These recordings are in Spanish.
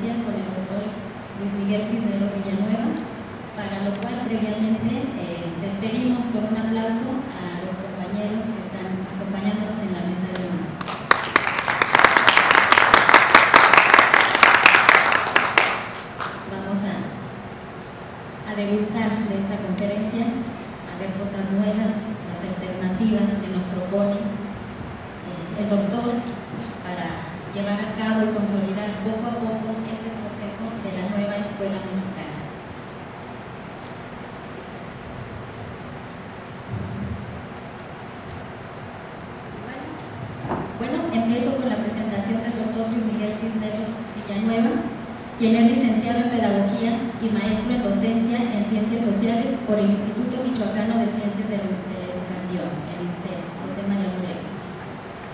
conferencia con el doctor Luis Miguel Cisneros Villanueva, para lo cual previamente despedimos con un aplauso a los compañeros que están acompañándonos en la mesa de honor. Vamos a degustar de esta conferencia, a ver cosas nuevas, las alternativas que nos propone el doctor para llevar a cabo y consolidar poco a poco este proceso de la nueva escuela mexicana. Bueno, empiezo con la presentación del doctor Luis Miguel Cisneros Villanueva, quien es licenciado en Pedagogía y maestro en Docencia en Ciencias Sociales por el Instituto Michoacano de Ciencias de la Educación, el INCEE, José María Morelos.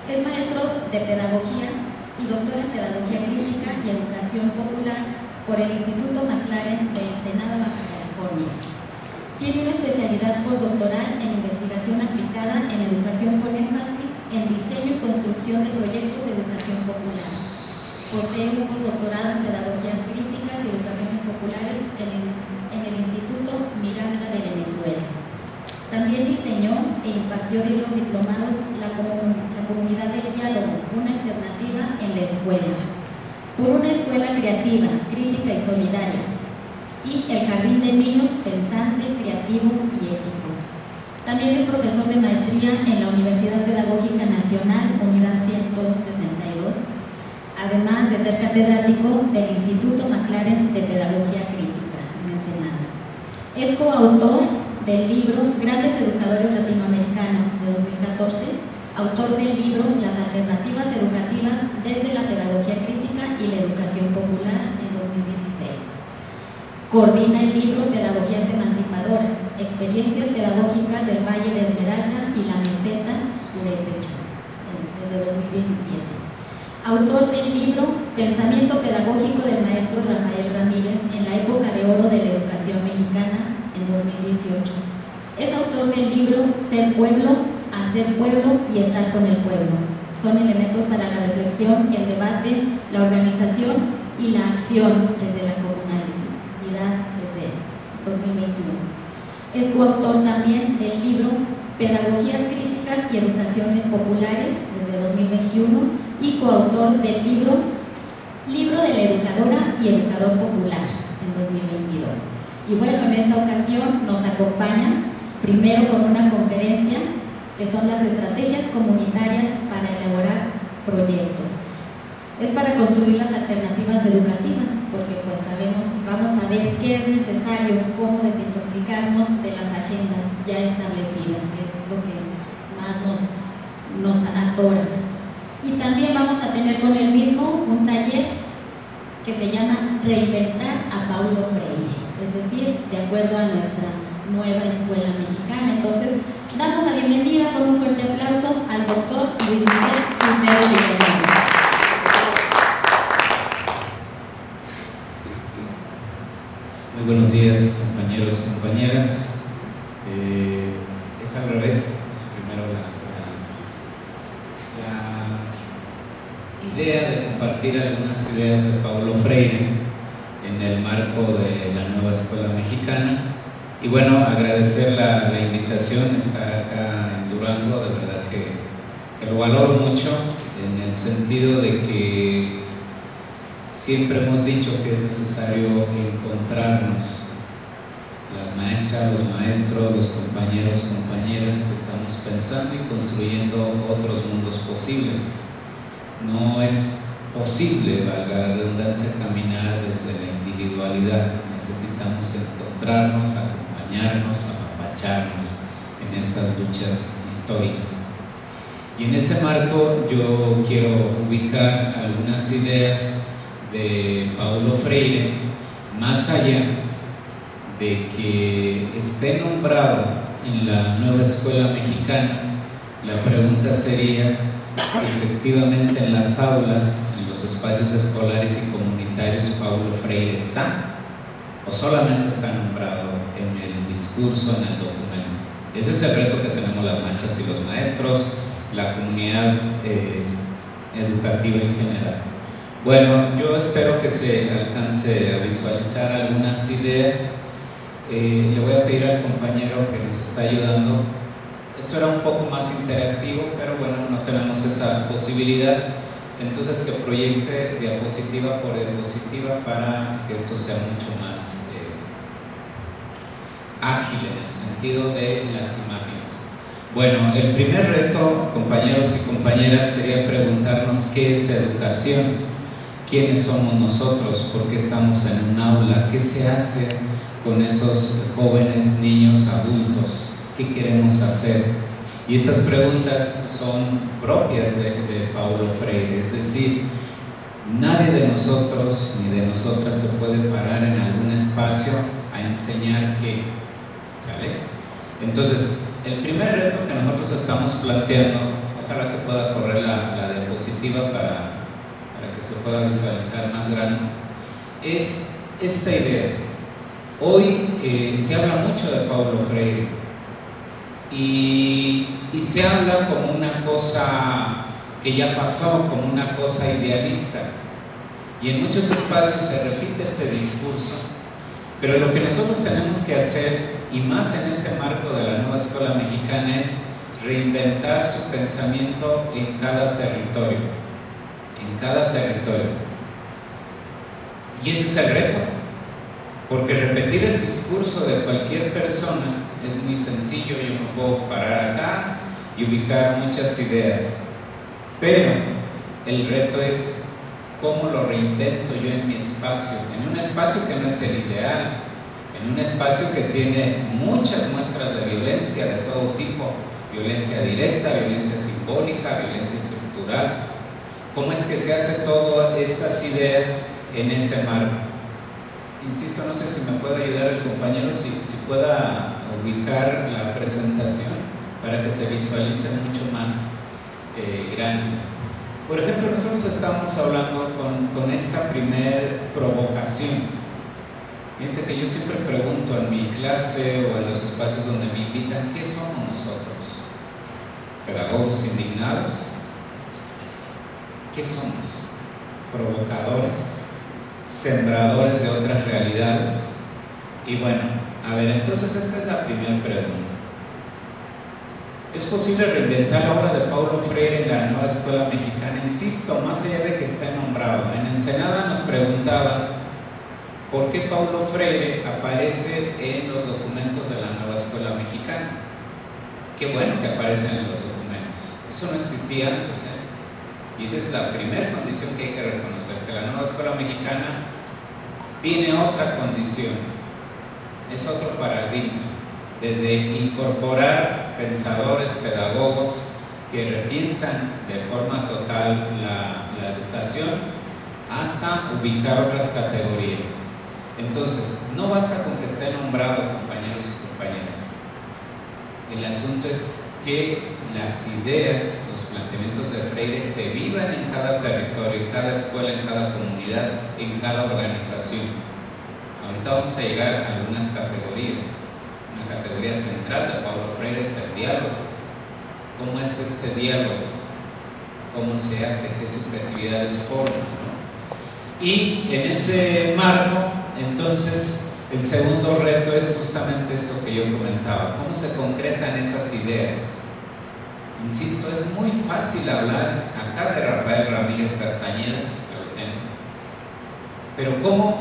Es maestro de Pedagogía y doctor en Pedagogía Crítica y Educación Popular por el Instituto McLaren de Ensenada, Baja California. Tiene una especialidad postdoctoral en investigación aplicada en educación con énfasis en diseño y construcción de proyectos de educación popular. Posee un postdoctorado en Pedagogías Críticas y Educaciones Populares en el Instituto Miranda de Venezuela. También diseñó e impartió los diplomados la Comunidad del Diálogo, una alternativa en la escuela, por una escuela creativa, crítica y solidaria, y el Jardín de Niños Pensante, Creativo y Ético. También es profesor de maestría en la Universidad Pedagógica Nacional, Unidad 162, además de ser catedrático del Instituto McLaren de Pedagogía Crítica en Ensenada. Es coautor del libro Grandes Educadores Latinoamericanos de 2014, autor del libro Las Alternativas Educativas desde la Pedagogía Crítica y la Educación Popular en 2016. Coordina el libro Pedagogías Emancipadoras, Experiencias Pedagógicas del Valle de Esmeralda y la Meseta Purépecha, desde 2017. Autor del libro Pensamiento Pedagógico del maestro Rafael Ramírez en la época de oro de la educación mexicana en 2018. Es autor del libro Ser Pueblo, Hacer Pueblo y Estar con el Pueblo. Son elementos para la reflexión, el debate, la organización y la acción desde la comunidad desde 2021. Es coautor también del libro Pedagogías Críticas y Educaciones Populares desde 2021 y coautor del libro de la Educadora y Educador Popular en 2022. Y bueno, en esta ocasión nos acompaña primero con una conferencia que son las estrategias comunitarias para elaborar proyectos. Es para construir las alternativas educativas, porque pues vamos a ver qué es necesario, cómo desintoxicarnos de las agendas ya establecidas, que es lo que más nos atora. Y también vamos a tener con él mismo un taller que se llama Reinventar a Paulo Freire, es decir, de acuerdo a nuestra nueva escuela mexicana. Entonces, damos la bienvenida con un fuerte aplauso al doctor Luis Miguel Cisneros Villanueva. Muy buenos días, compañeros y compañeras. Es al revés, es primero la idea de compartir algunas ideas de Paulo Freire en el marco de la nueva escuela mexicana. Y bueno, agradecer la invitación a estar acá en Durango, de verdad que lo valoro mucho, en el sentido de que siempre hemos dicho que es necesario encontrarnos, las maestras, los maestros, los compañeros, compañeras que estamos pensando y construyendo otros mundos posibles. No es posible, valga la redundancia, caminar desde la individualidad. Necesitamos encontrarnos, acompañarnos, apapacharnos en estas luchas históricas. Y en ese marco yo quiero ubicar algunas ideas de Paulo Freire, más allá de que esté nombrado en la nueva escuela mexicana. La pregunta sería si efectivamente en las aulas, en los espacios escolares y comunitarios, Paulo Freire está, o solamente está nombrado en el discurso, en el documento. Ese es el reto que tenemos las maestras y los maestros, la comunidad educativa en general. Bueno, yo espero que se alcance a visualizar algunas ideas. Le voy a pedir al compañero que nos está ayudando. Esto era un poco más interactivo, pero bueno, no tenemos esa posibilidad. Entonces, que proyecte diapositiva por diapositiva para que esto sea mucho más ágil en el sentido de las imágenes. Bueno, el primer reto, compañeros y compañeras, sería preguntarnos qué es educación, quiénes somos nosotros, por qué estamos en un aula, qué se hace con esos jóvenes, niños, adultos, qué queremos hacer. Y estas preguntas son propias de Paulo Freire, es decir, nadie de nosotros ni de nosotras se puede parar en algún espacio a enseñar qué, ¿vale? Entonces, el primer reto que nosotros estamos planteando, ojalá que pueda correr la diapositiva para que se pueda visualizar más grande, es esta idea. Hoy se habla mucho de Paulo Freire y se habla como una cosa que ya pasó, como una cosa idealista, y en muchos espacios se repite este discurso, pero lo que nosotros tenemos que hacer, y más en este marco de la nueva escuela mexicana, es reinventar su pensamiento en cada territorio, y ese es el reto, porque repetir el discurso de cualquier persona es muy sencillo. Yo me puedo parar acá y ubicar muchas ideas, pero el reto es cómo lo reinvento yo en mi espacio, en un espacio que no es el ideal, en un espacio que tiene muchas muestras de violencia de todo tipo, violencia directa, violencia simbólica, violencia estructural. ¿Cómo es que se hace todas estas ideas en ese marco? Insisto, no sé si me puede ayudar el compañero, si pueda ubicar la presentación para que se visualice mucho más grande. Por ejemplo, nosotros estamos hablando con esta primer provocación. Fíjense que yo siempre pregunto en mi clase o en los espacios donde me invitan, ¿qué somos nosotros? ¿Pedagogos indignados? ¿Qué somos? Provocadores, sembradores de otras realidades. Y bueno, a ver, entonces esta es la primera pregunta. ¿Es posible reinventar la obra de Paulo Freire en la nueva escuela mexicana? Insisto, más allá de que esté nombrado, en Ensenada nos preguntaba por qué Paulo Freire aparece en los documentos de la nueva escuela mexicana. Qué bueno que aparecen en los documentos, eso no existía antes, Y esa es la primera condición que hay que reconocer, que la nueva escuela mexicana tiene otra condición, es otro paradigma, desde incorporar pensadores, pedagogos que repiensan de forma total la educación, hasta ubicar otras categorías. Entonces, no basta con que esté nombrado, compañeros y compañeras. El asunto es que las ideas, los planteamientos de Freire se vivan en cada territorio, en cada escuela, en cada comunidad, en cada organización. Ahorita vamos a llegar a algunas categorías. Una categoría central de Paulo Freire es el diálogo. ¿Cómo es este diálogo? ¿Cómo se hace? ¿Qué subjetividades forman? ¿No? Y en ese marco, entonces, el segundo reto es justamente esto que yo comentaba. ¿Cómo se concretan esas ideas? Insisto, es muy fácil hablar acá de Rafael Ramírez Castañeda, pero cómo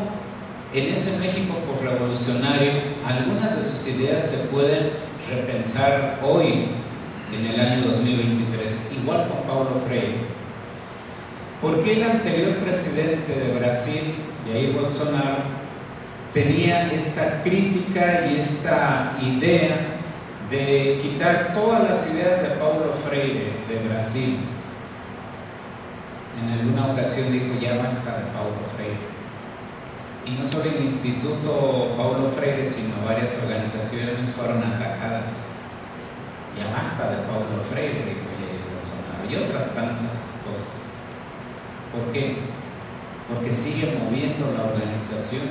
en ese México posrevolucionario algunas de sus ideas se pueden repensar hoy, en el año 2023, igual con Paulo Freire. ¿Por qué el anterior presidente de Brasil, Jair Bolsonaro, tenía esta crítica y esta idea de quitar todas las ideas de Paulo Freire de Brasil? En alguna ocasión dijo, ya basta de Paulo Freire. Y no solo el Instituto Paulo Freire, sino varias organizaciones fueron atacadas. Ya basta de Paulo Freire, dijo Jair Bolsonaro, y otras tantas cosas. ¿Por qué? Porque sigue moviendo la organización,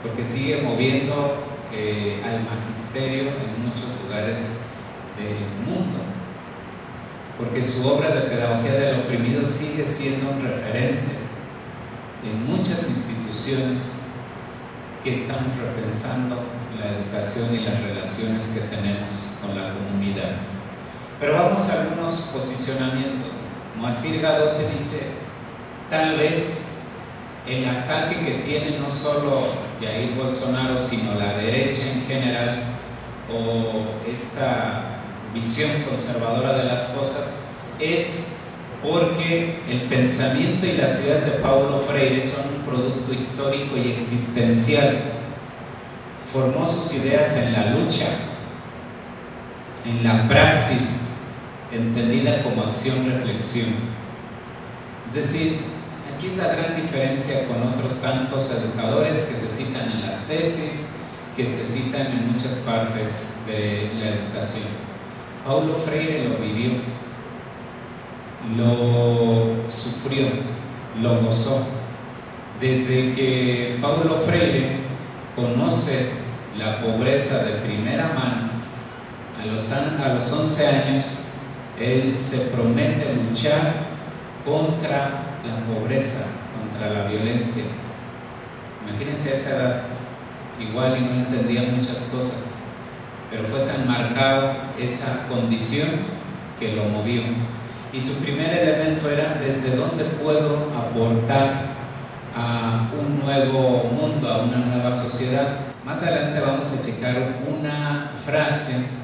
porque sigue moviendo al magisterio en muchos lugares del mundo, porque su obra de pedagogía del oprimido sigue siendo un referente en muchas instituciones que estamos repensando la educación y las relaciones que tenemos con la comunidad. Pero vamos a algunos posicionamientos. Moacir Gadote dice, tal vez el ataque que tiene no solo Jair Bolsonaro, sino la derecha en general, o esta visión conservadora de las cosas, es porque el pensamiento y las ideas de Paulo Freire son un producto histórico y existencial. Formó sus ideas en la lucha, en la praxis, entendida como acción-reflexión. Es decir, aquí es la gran diferencia con otros tantos educadores que se citan en las tesis, que se citan en muchas partes de la educación. Paulo Freire lo vivió, lo sufrió, lo gozó. Desde que Paulo Freire conoce la pobreza de primera mano, a los 11 años, él se promete luchar contra la pobreza, contra la violencia. Imagínense a esa edad, igual y no entendía muchas cosas, pero fue tan marcado esa condición que lo movió. Y su primer elemento era: ¿desde dónde puedo aportar a un nuevo mundo, a una nueva sociedad? Más adelante vamos a checar una frase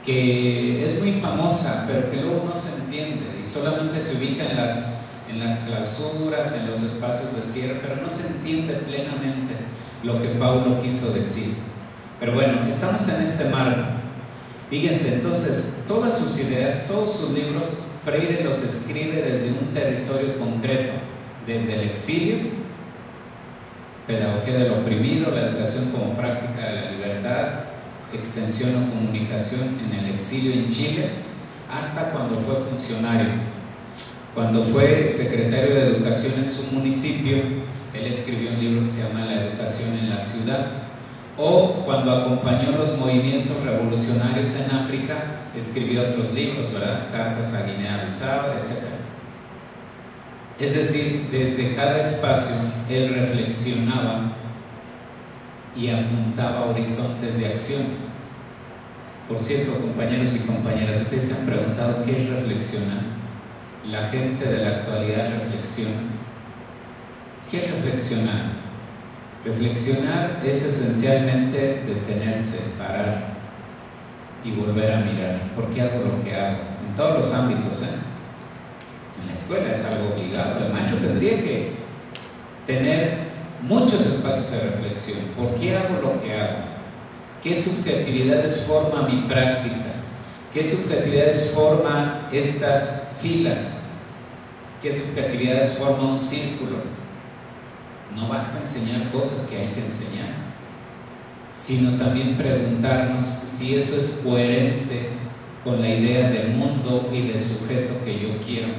que es muy famosa, pero que luego no se entiende y solamente se ubica en las clausuras, en los espacios de cierre, pero no se entiende plenamente lo que Paulo quiso decir. Pero bueno, estamos en este marco. Fíjense, entonces, todas sus ideas, todos sus libros, Freire los escribe desde un territorio concreto, desde el exilio, pedagogía del oprimido, la educación como práctica de la libertad, extensión o comunicación en el exilio en Chile, hasta cuando fue funcionario. Cuando fue secretario de Educación en su municipio, él escribió un libro que se llama La educación en la ciudad. O cuando acompañó los movimientos revolucionarios en África, escribió otros libros, ¿verdad? Cartas a Guinea-Bissau, etc. Es decir, desde cada espacio él reflexionaba y apuntaba horizontes de acción. Por cierto, compañeros y compañeras, ustedes se han preguntado qué es reflexionar. La gente de la actualidad reflexiona. ¿Qué es reflexionar? Reflexionar es esencialmente detenerse, parar y volver a mirar. ¿Por qué hago lo que hago? En todos los ámbitos, En la escuela es algo obligado. El maestro tendría que tener muchos espacios de reflexión. ¿Por qué hago lo que hago? ¿Qué subjetividades forma mi práctica? ¿Qué subjetividades forma estas filas? ¿Qué subjetividades forma un círculo? No basta enseñar cosas que hay que enseñar, sino también preguntarnos si eso es coherente con la idea de mundo y de sujeto que yo quiero.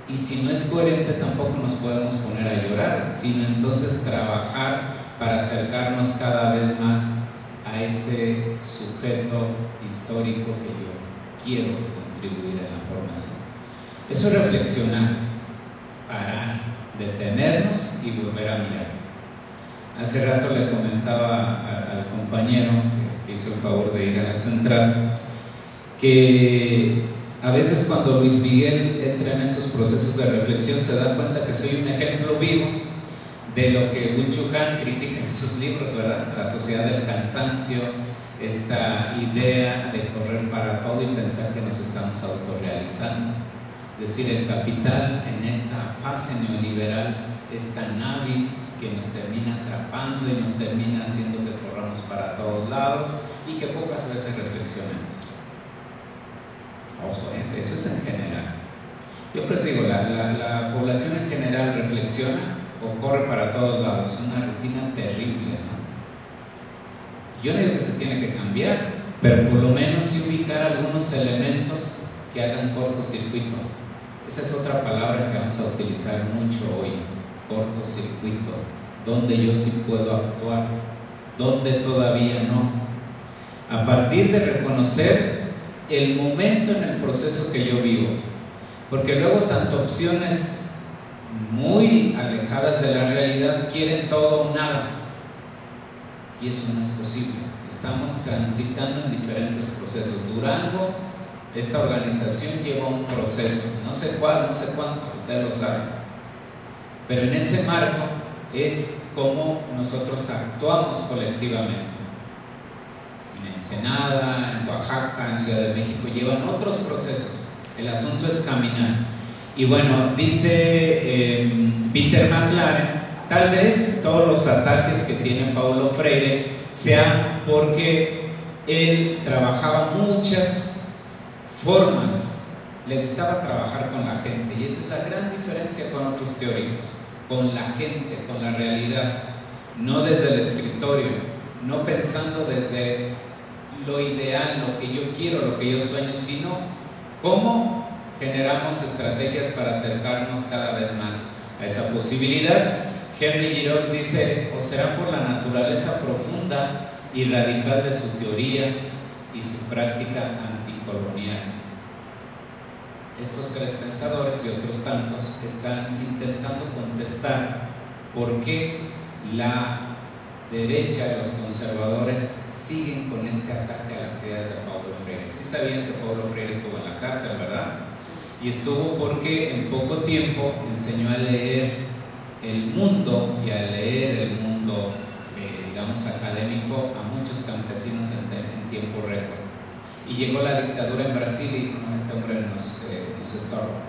Y si no es coherente, tampoco nos podemos poner a llorar, sino entonces trabajar para acercarnos cada vez más a ese sujeto histórico que yo quiero contribuir en la formación. Eso es reflexionar, parar, detenernos y volver a mirar. Hace rato le comentaba al compañero que hizo el favor de ir a la central que a veces cuando Luis Miguel entra en estos procesos de reflexión se da cuenta que soy un ejemplo vivo de lo que Will-Chu Han critica en sus libros, ¿verdad? La sociedad del cansancio, esta idea de correr para todo y pensar que nos estamos autorrealizando. Es decir, el capital en esta fase neoliberal es tan hábil que nos termina atrapando y nos termina haciendo que corramos para todos lados y que pocas veces reflexionemos. Ojo, eso es en general. Yo pues digo, la población en general reflexiona o corre para todos lados. Es una rutina terrible, ¿no? Yo no digo que se tiene que cambiar, pero por lo menos sí ubicar algunos elementos que hagan cortocircuito. Esa es otra palabra que vamos a utilizar mucho hoy, cortocircuito, donde yo sí puedo actuar, donde todavía no. A partir de reconocer el momento en el proceso que yo vivo, porque luego tanto opciones muy alejadas de la realidad, quieren todo o nada. Y eso no es posible. Estamos transitando en diferentes procesos. Durango, esta organización lleva un proceso, no sé cuál, no sé cuánto, ustedes lo saben. Pero en ese marco es como nosotros actuamos colectivamente. En Ensenada, en Oaxaca, en Ciudad de México, llevan otros procesos. El asunto es caminar. Y bueno, dice Peter McLaren, tal vez todos los ataques que tiene Paulo Freire sean porque él trabajaba muchas formas, le gustaba trabajar con la gente, y esa es la gran diferencia con otros teóricos, con la gente, con la realidad, no desde el escritorio, no pensando desde lo ideal, lo que yo quiero, lo que yo sueño, sino cómo generamos estrategias para acercarnos cada vez más a esa posibilidad. Henry Giroux dice: o será por la naturaleza profunda y radical de su teoría y su práctica anticolonial. Estos tres pensadores y otros tantos están intentando contestar por qué la derecha, los conservadores, siguen con este ataque a las ideas de Paulo Freire. Sí sabían que Paulo Freire estuvo en la cárcel, ¿verdad? Y estuvo porque en poco tiempo enseñó a leer el mundo y a leer el mundo, digamos, académico a muchos campesinos en tiempo récord. Y llegó la dictadura en Brasil y no, este hombre nos estorba.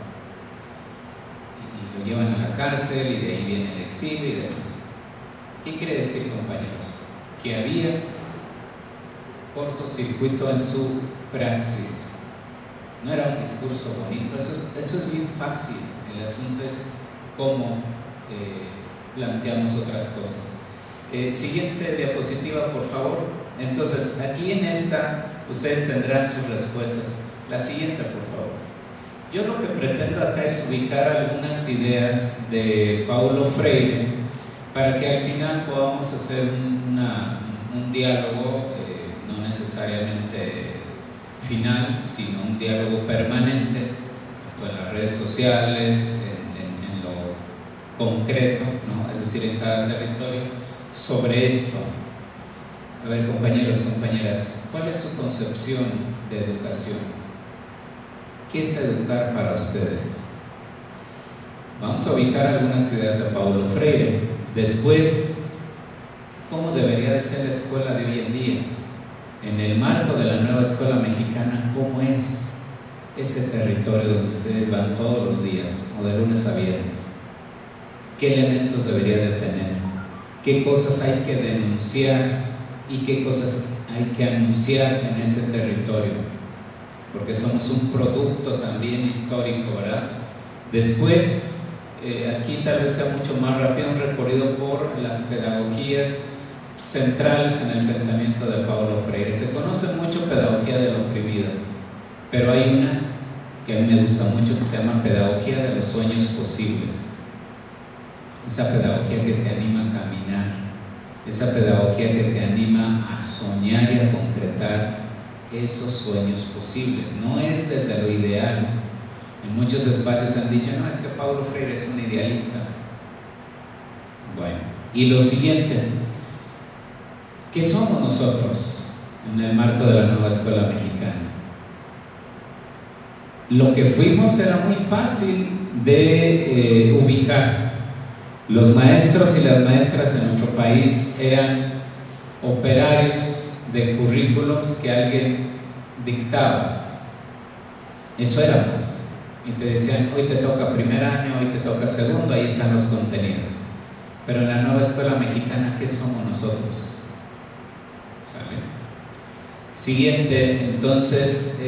Y lo llevan a la cárcel y de ahí viene el exilio y demás. ¿Qué quiere decir, compañeros? Que había cortocircuito en su praxis. No era un discurso bonito, eso es bien fácil. El asunto es cómo planteamos otras cosas. Siguiente diapositiva, por favor. Entonces, aquí en esta ustedes tendrán sus respuestas. La siguiente, por favor. Yo lo que pretendo acá es ubicar algunas ideas de Paulo Freire para que al final podamos hacer un diálogo, no necesariamente final, sino un diálogo permanente, tanto en las redes sociales, en lo concreto, ¿no? Es decir, en cada territorio, sobre esto. A ver, compañeros, compañeras, ¿cuál es su concepción de educación? ¿Qué es educar para ustedes? Vamos a ubicar algunas ideas de Paulo Freire. Después, ¿cómo debería de ser la escuela de hoy en día? En el marco de la nueva escuela mexicana, ¿cómo es ese territorio donde ustedes van todos los días o de lunes a viernes? ¿Qué elementos debería de tener? ¿Qué cosas hay que denunciar y qué cosas hay que anunciar en ese territorio? Porque somos un producto también histórico, ¿verdad? Después, aquí tal vez sea mucho más rápido un recorrido por las pedagogías centrales en el pensamiento de Paulo Freire. Se conoce mucho pedagogía del oprimido, pero hay una que a mí me gusta mucho que se llama pedagogía de los sueños posibles. Esa pedagogía que te anima a caminar, esa pedagogía que te anima a soñar y a concretar esos sueños posibles. No es desde lo ideal. En muchos espacios han dicho: no, es que Paulo Freire es un idealista. Bueno, y lo siguiente, ¿qué somos nosotros en el marco de la nueva escuela mexicana? Lo que fuimos era muy fácil de ubicar. Los maestros y las maestras en nuestro país eran operarios de currículums que alguien dictaba. Eso éramos. Y te decían: hoy te toca primer año, hoy te toca segundo, ahí están los contenidos. Pero en la nueva escuela mexicana, ¿qué somos nosotros? ¿Sale? Siguiente, entonces,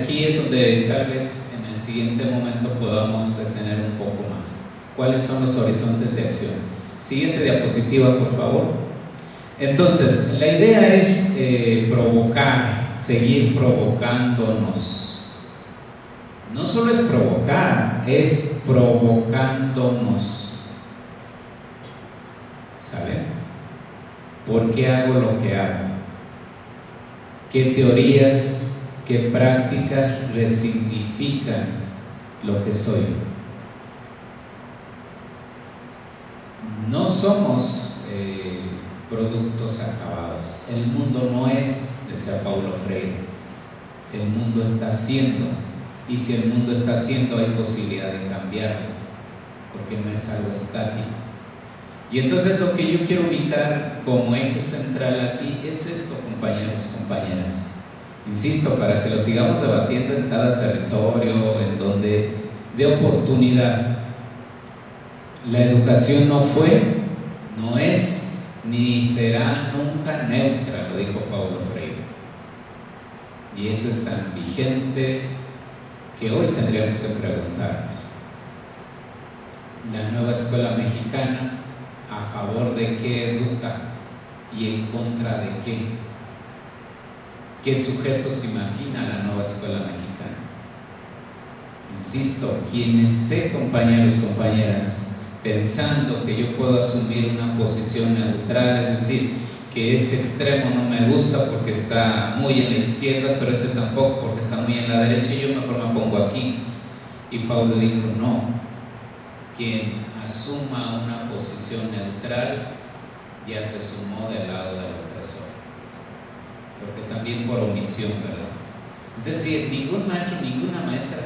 aquí es donde tal vez en el siguiente momento podamos detener un poco más. ¿Cuáles son los horizontes de acción? Siguiente diapositiva, por favor. Entonces, la idea es provocar, seguir provocándonos. No solo es provocar, es provocándonos. ¿Sabe? ¿Por qué hago lo que hago? ¿Qué teorías, qué prácticas resignifican lo que soy? no somos productos acabados. El mundo no es, decía Paulo Freire, el mundo está haciendo, y si el mundo está haciendo hay posibilidad de cambiarlo, porque no es algo estático. Y entonces lo que yo quiero ubicar como eje central aquí es esto, compañeros, compañeras. Insisto, para que lo sigamos debatiendo en cada territorio, en donde dé oportunidad. La educación no fue, no es, ni será nunca neutra, lo dijo Paulo Freire. Y eso es tan vigente que hoy tendríamos que preguntarnos. La nueva escuela mexicana, ¿a favor de qué educa y en contra de qué? ¿Qué sujetos imagina la nueva escuela mexicana? Insisto, quien esté, compañeros, compañeras, pensando que yo puedo asumir una posición neutral, es decir, que este extremo no me gusta porque está muy en la izquierda, pero este tampoco porque está muy en la derecha, y yo mejor me pongo aquí. Y Paulo dijo, no, quien asuma una posición neutral ya se sumó del lado del opresor, porque también por omisión, ¿verdad? Es decir, ningún maestro, ninguna maestra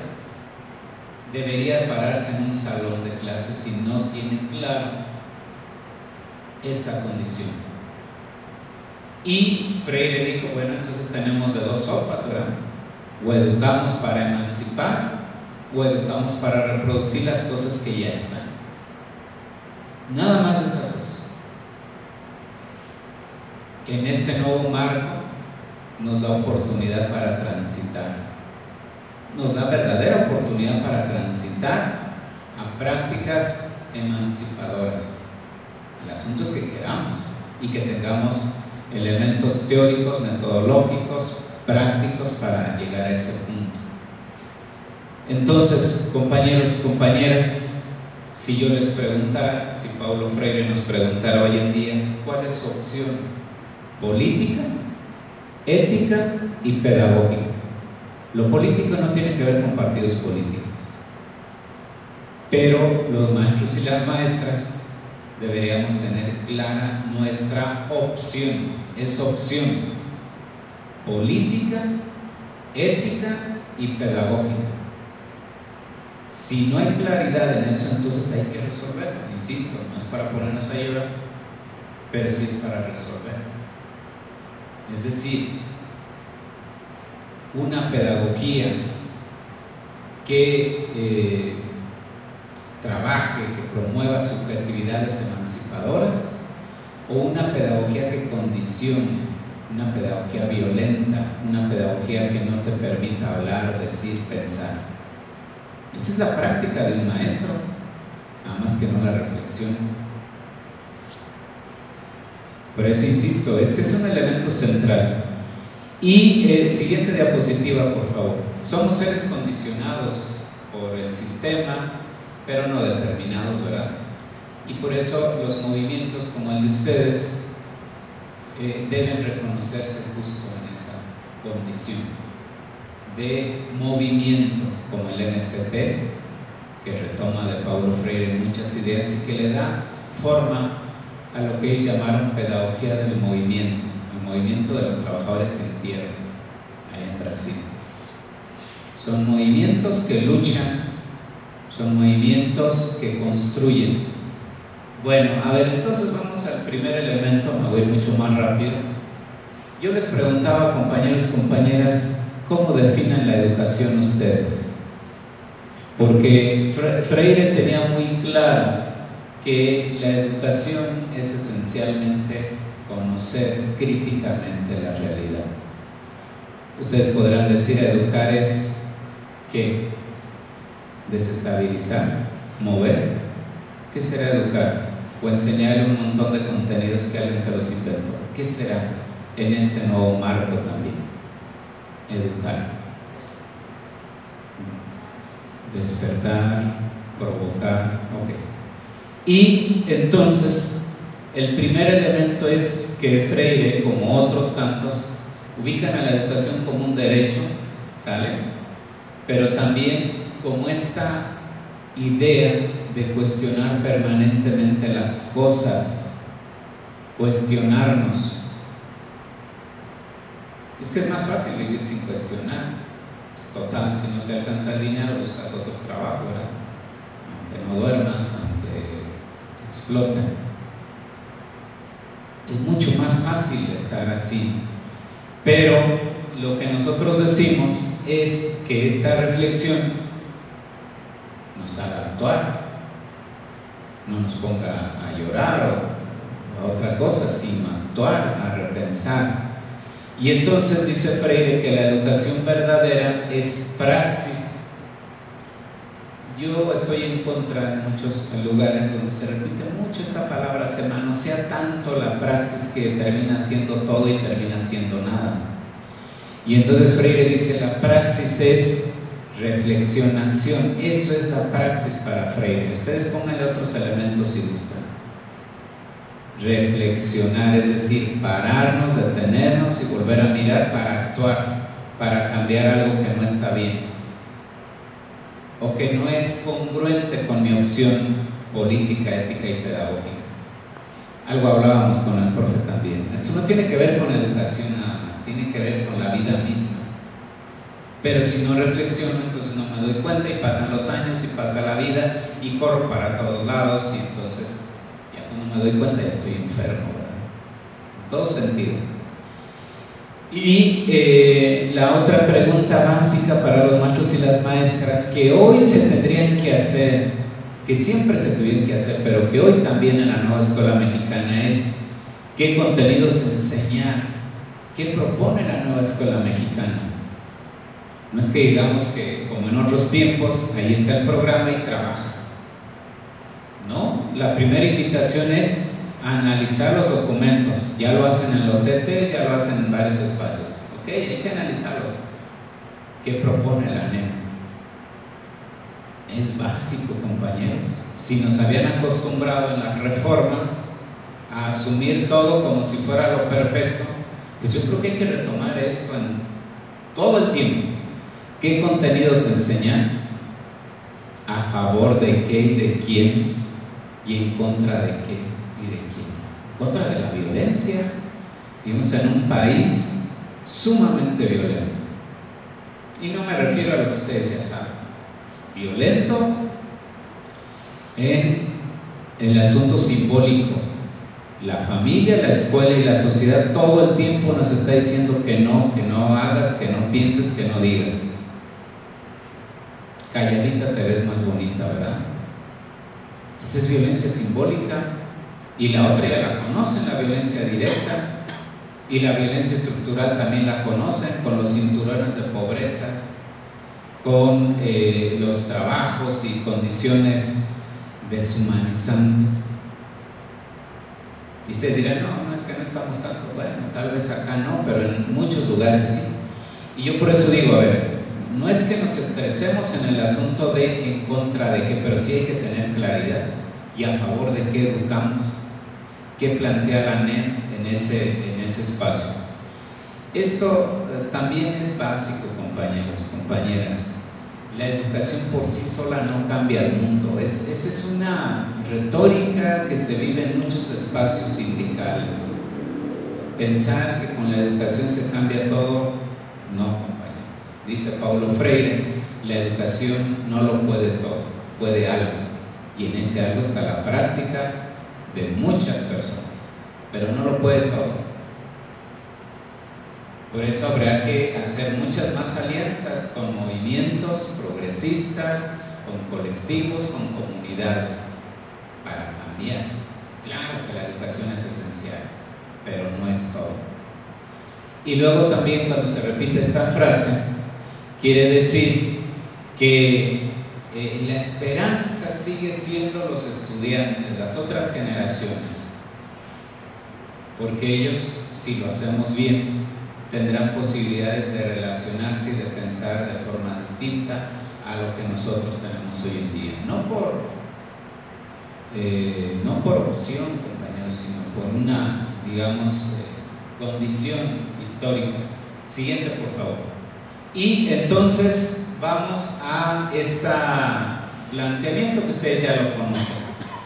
debería pararse en un salón de clases si no tiene claro esta condición. Y Freire dijo, bueno, entonces tenemos de dos sopas, ¿verdad? O educamos para emancipar, o educamos para reproducir las cosas que ya están. Nada más esas dos. Que en este nuevo marco nos da oportunidad para transitar, nos da verdadera oportunidad para transitar a prácticas emancipadoras. El asunto es que queramos y que tengamos elementos teóricos, metodológicos, prácticos para llegar a ese punto. Entonces, compañeros, compañeras, si yo les preguntara, si Paulo Freire nos preguntara hoy en día, ¿cuál es su opción? Política, ética y pedagógica. Lo político no tiene que ver con partidos políticos, pero los maestros y las maestras deberíamos tener clara nuestra opción. Es opción política, ética y pedagógica. Si no hay claridad en eso, entonces hay que resolverlo. Insisto, no es para ponernos a llorar, pero sí es para resolverlo. Es decir, una pedagogía que trabaje, que promueva subjetividades emancipadoras, o una pedagogía que condicione, una pedagogía violenta, una pedagogía que no te permita hablar, decir, pensar. Esa es la práctica del maestro, nada más que no la reflexión. Por eso insisto, este es un elemento central. Y siguiente diapositiva, por favor. Somos seres condicionados por el sistema, pero no determinados, ¿verdad? Y por eso los movimientos como el de ustedes deben reconocerse justo en esa condición de movimiento, como el MCP, que retoma de Paulo Freire muchas ideas y que le da forma a lo que ellos llamaron pedagogía del movimiento, el movimiento de los trabajadores en tierra, allá en Brasil. Son movimientos que luchan, son movimientos que construyen. Bueno, a ver, entonces vamos al primer elemento, me voy mucho más rápido. Yo les preguntaba, compañeros, compañeras, ¿cómo definen la educación ustedes? Porque Freire tenía muy claro que la educación es esencialmente conocer críticamente la realidad. Ustedes podrán decir, educar es ¿qué? Desestabilizar, mover. ¿Qué será educar? O enseñarle un montón de contenidos que alguien se los inventó. ¿Qué será en este nuevo marco también? Educar, despertar, provocar, ok. Y entonces el primer elemento es que Freire, como otros tantos, ubican a la educación como un derecho, ¿sale? Pero también como esta idea de cuestionar permanentemente las cosas, cuestionarnos. Es que es más fácil vivir sin cuestionar. Total, si no te alcanza el dinero, buscas otro trabajo, ¿verdad? Aunque no duermas, aunque exploten. Es mucho más fácil estar así. Pero lo que nosotros decimos es que esta reflexión nos haga actuar, no nos ponga a llorar o a otra cosa, sino a actuar, a repensar. Y entonces dice Freire que la educación verdadera es praxis. Yo estoy en contra en muchos lugares donde se repite mucho esta palabra, se manosea tanto la praxis que termina siendo todo y termina siendo nada. Y entonces Freire dice, la praxis es reflexión, acción. Eso es la praxis para Freire. Ustedes pónganle otros elementos si gustan. Reflexionar, es decir, pararnos, detenernos y volver a mirar para actuar, para cambiar algo que no está bien o que no es congruente con mi opción política, ética y pedagógica. Algo hablábamos con el profe también. Esto no tiene que ver con educación nada más, tiene que ver con la vida misma. Pero si no reflexiono, entonces no me doy cuenta y pasan los años y pasa la vida y corro para todos lados y entonces ya cuando me doy cuenta ya estoy enfermo, ¿verdad? En todo sentido. Y la otra pregunta básica para los maestros y las maestras que hoy se tendrían que hacer, que siempre se tuvieron que hacer, pero que hoy también en la nueva escuela mexicana es ¿qué contenidos enseñar? ¿Qué propone la nueva escuela mexicana? No es que digamos que como en otros tiempos, ahí está el programa y trabaja. No, la primera invitación es analizar los documentos. Ya lo hacen en los CETES, ya lo hacen en varios espacios. Ok, hay que analizarlos. ¿Qué propone la NEM? Es básico, compañeros. Si nos habían acostumbrado en las reformas a asumir todo como si fuera lo perfecto, pues yo creo que hay que retomar esto en todo el tiempo. ¿Qué contenidos enseñan? ¿A favor de qué y de quiénes? ¿Y en contra de qué y de quiénes? En contra de la violencia. Vivimos en un país sumamente violento. Y no me refiero a lo que ustedes ya saben. Violento en el asunto simbólico. La familia, la escuela y la sociedad todo el tiempo nos está diciendo que no hagas, que no pienses, que no digas. Calladita te ves más bonita, ¿verdad? Esa es violencia simbólica. Y la otra ya la conocen, la violencia directa. Y la violencia estructural también la conocen, con los cinturones de pobreza, con los trabajos y condiciones deshumanizantes. Y ustedes dirán, no, es que no estamos tanto. Bueno, tal vez acá no, pero en muchos lugares sí. Y yo por eso digo, a ver, no es que nos estresemos en el asunto de en contra de qué, pero sí hay que tener claridad y a favor de qué educamos, qué plantea la NEM en ese espacio. Esto también es básico, compañeros, compañeras. La educación por sí sola no cambia el mundo. Esa es una retórica que se vive en muchos espacios sindicales. Pensar que con la educación se cambia todo, no, compañeros. Dice Paulo Freire, la educación no lo puede todo, puede algo. Y en ese algo está la práctica de muchas personas, pero no lo puede todo. Por eso habrá que hacer muchas más alianzas con movimientos progresistas, con colectivos, con comunidades, para cambiar. Claro que la educación es esencial, pero no es todo. Y luego también cuando se repite esta frase, quiere decir que la esperanza sigue siendo los estudiantes, las otras generaciones, porque ellos, si lo hacemos bien, tendrán posibilidades de relacionarse y de pensar de forma distinta a lo que nosotros tenemos hoy en día. No por opción, compañeros, sino por una, digamos, condición histórica. Siguiente, por favor. Y entonces vamos a esta planteamiento que ustedes ya lo conocen.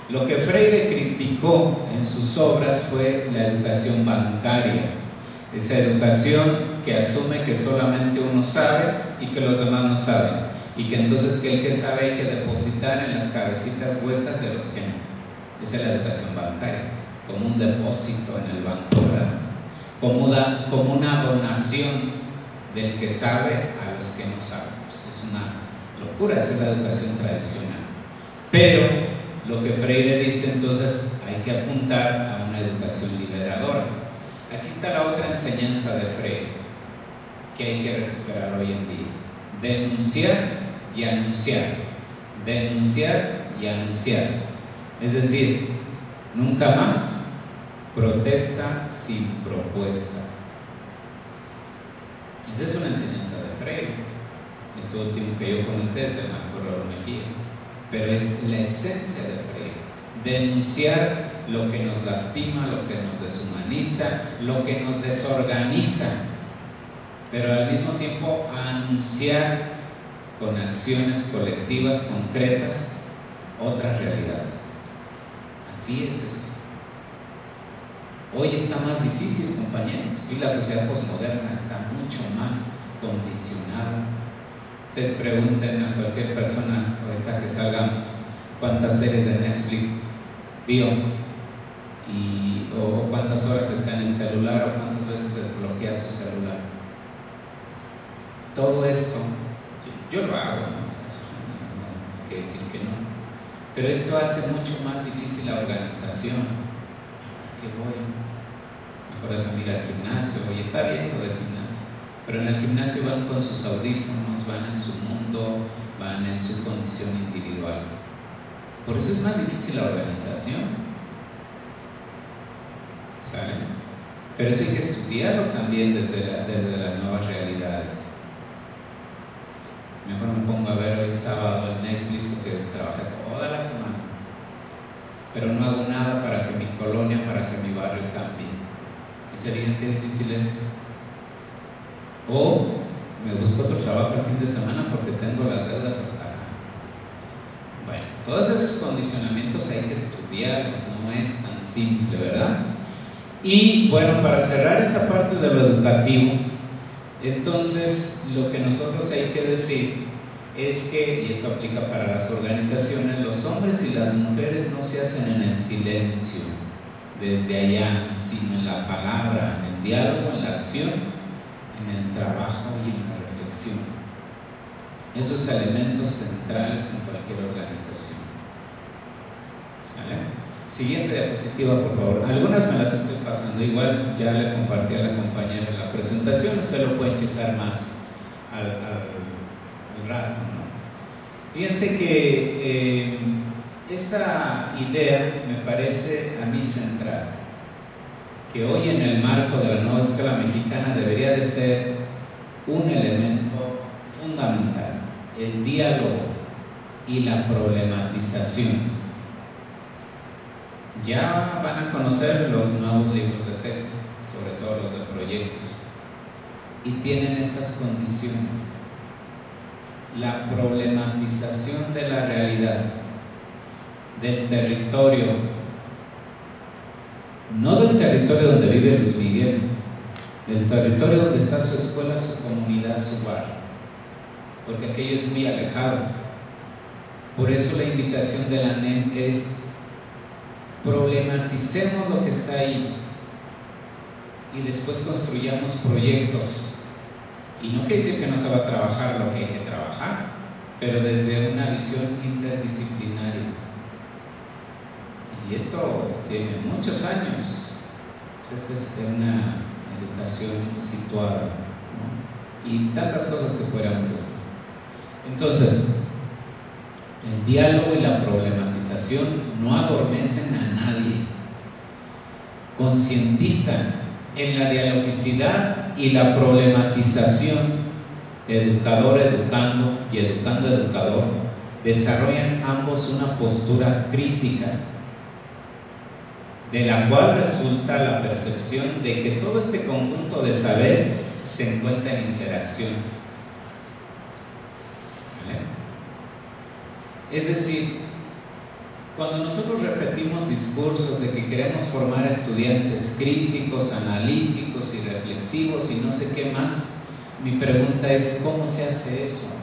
Lo que Freire criticó en sus obras fue la educación bancaria, esa educación que asume que solamente uno sabe y que los demás no saben, y que entonces que el que sabe hay que depositar en las cabecitas huecas de los que no. Esa es la educación bancaria, como un depósito en el banco, ¿verdad? Como una donación del que sabe a los que no saben. Pues es una locura, esa es la educación tradicional. Pero lo que Freire dice, entonces hay que apuntar a una educación liberadora. Aquí está la otra enseñanza de Freire que hay que recuperar hoy en día: denunciar y anunciar, denunciar y anunciar. Es decir, nunca más protesta sin propuesta. Esa es una enseñanza de Freire. Esto último que yo comenté es el Marco Raúl Mejía, pero es la esencia de Freire: denunciar lo que nos lastima, lo que nos deshumaniza, lo que nos desorganiza, pero al mismo tiempo anunciar con acciones colectivas concretas otras realidades. Así es eso. Hoy está más difícil, compañeros, y la sociedad posmoderna está mucho más condicionada. Ustedes pregunten a cualquier persona ahorita que salgamos cuántas series de Netflix vio, o cuántas horas está en el celular, o cuántas veces desbloquea su celular. Todo esto, yo lo hago, ¿no? No hay que decir que no, pero esto hace mucho más difícil la organización. ¿A qué voy? Mejor déjame ir al gimnasio, y está bien lo del gimnasio, pero en el gimnasio van con sus audífonos, van en su mundo, van en su condición individual. Por eso es más difícil la organización, ¿saben? Pero eso hay que estudiarlo también desde las nuevas realidades. Mejor me pongo a ver hoy sábado en Netflix porque trabajé toda la semana, pero no hago nada para que mi colonia, para que mi barrio cambie. ¿Sí sería qué difícil es? O me busco otro trabajo el fin de semana porque tengo las deudas hasta acá. Bueno, todos esos condicionamientos hay que estudiarlos, no es tan simple, ¿verdad? Y bueno, para cerrar esta parte de lo educativo, entonces lo que nosotros hay que decir es que, y esto aplica para las organizaciones, los hombres y las mujeres no se hacen en el silencio, desde allá, sino en la palabra, en el diálogo, en la acción, en el trabajo y en la reflexión. Esos elementos centrales en cualquier organización. ¿Sale? Siguiente diapositiva, por favor. Algunas me las estoy pasando, igual ya le compartí a la compañera en la presentación, usted lo puede checar más al rato, ¿no? Fíjense que esta idea me parece a mí central, que hoy en el marco de la nueva escuela mexicana debería de ser un elemento fundamental: el diálogo y la problematización. Ya van a conocer los nuevos libros de texto, sobre todo los de proyectos, y tienen estas condiciones: la problematización de la realidad, del territorio, no del territorio donde vive Luis Miguel, del territorio donde está su escuela, su comunidad, su barrio, porque aquello es muy alejado. Por eso la invitación de la NEM es: problematicemos lo que está ahí y después construyamos proyectos. Y no quiere decir que no se va a trabajar lo que hay que trabajar, pero desde una visión interdisciplinaria. Y esto tiene muchos años. Esta es una educación situada, ¿no? Y tantas cosas que podríamos hacer. Entonces, el diálogo y la problematización no adormecen a nadie, concientizan. En la dialogicidad y la problematización, educador educando y educando educador desarrollan ambos una postura crítica, de la cual resulta la percepción de que todo este conjunto de saber se encuentra en interacción. ¿Vale? Es decir, cuando nosotros repetimos discursos de que queremos formar estudiantes críticos, analíticos y reflexivos y no sé qué más, mi pregunta es, ¿cómo se hace eso?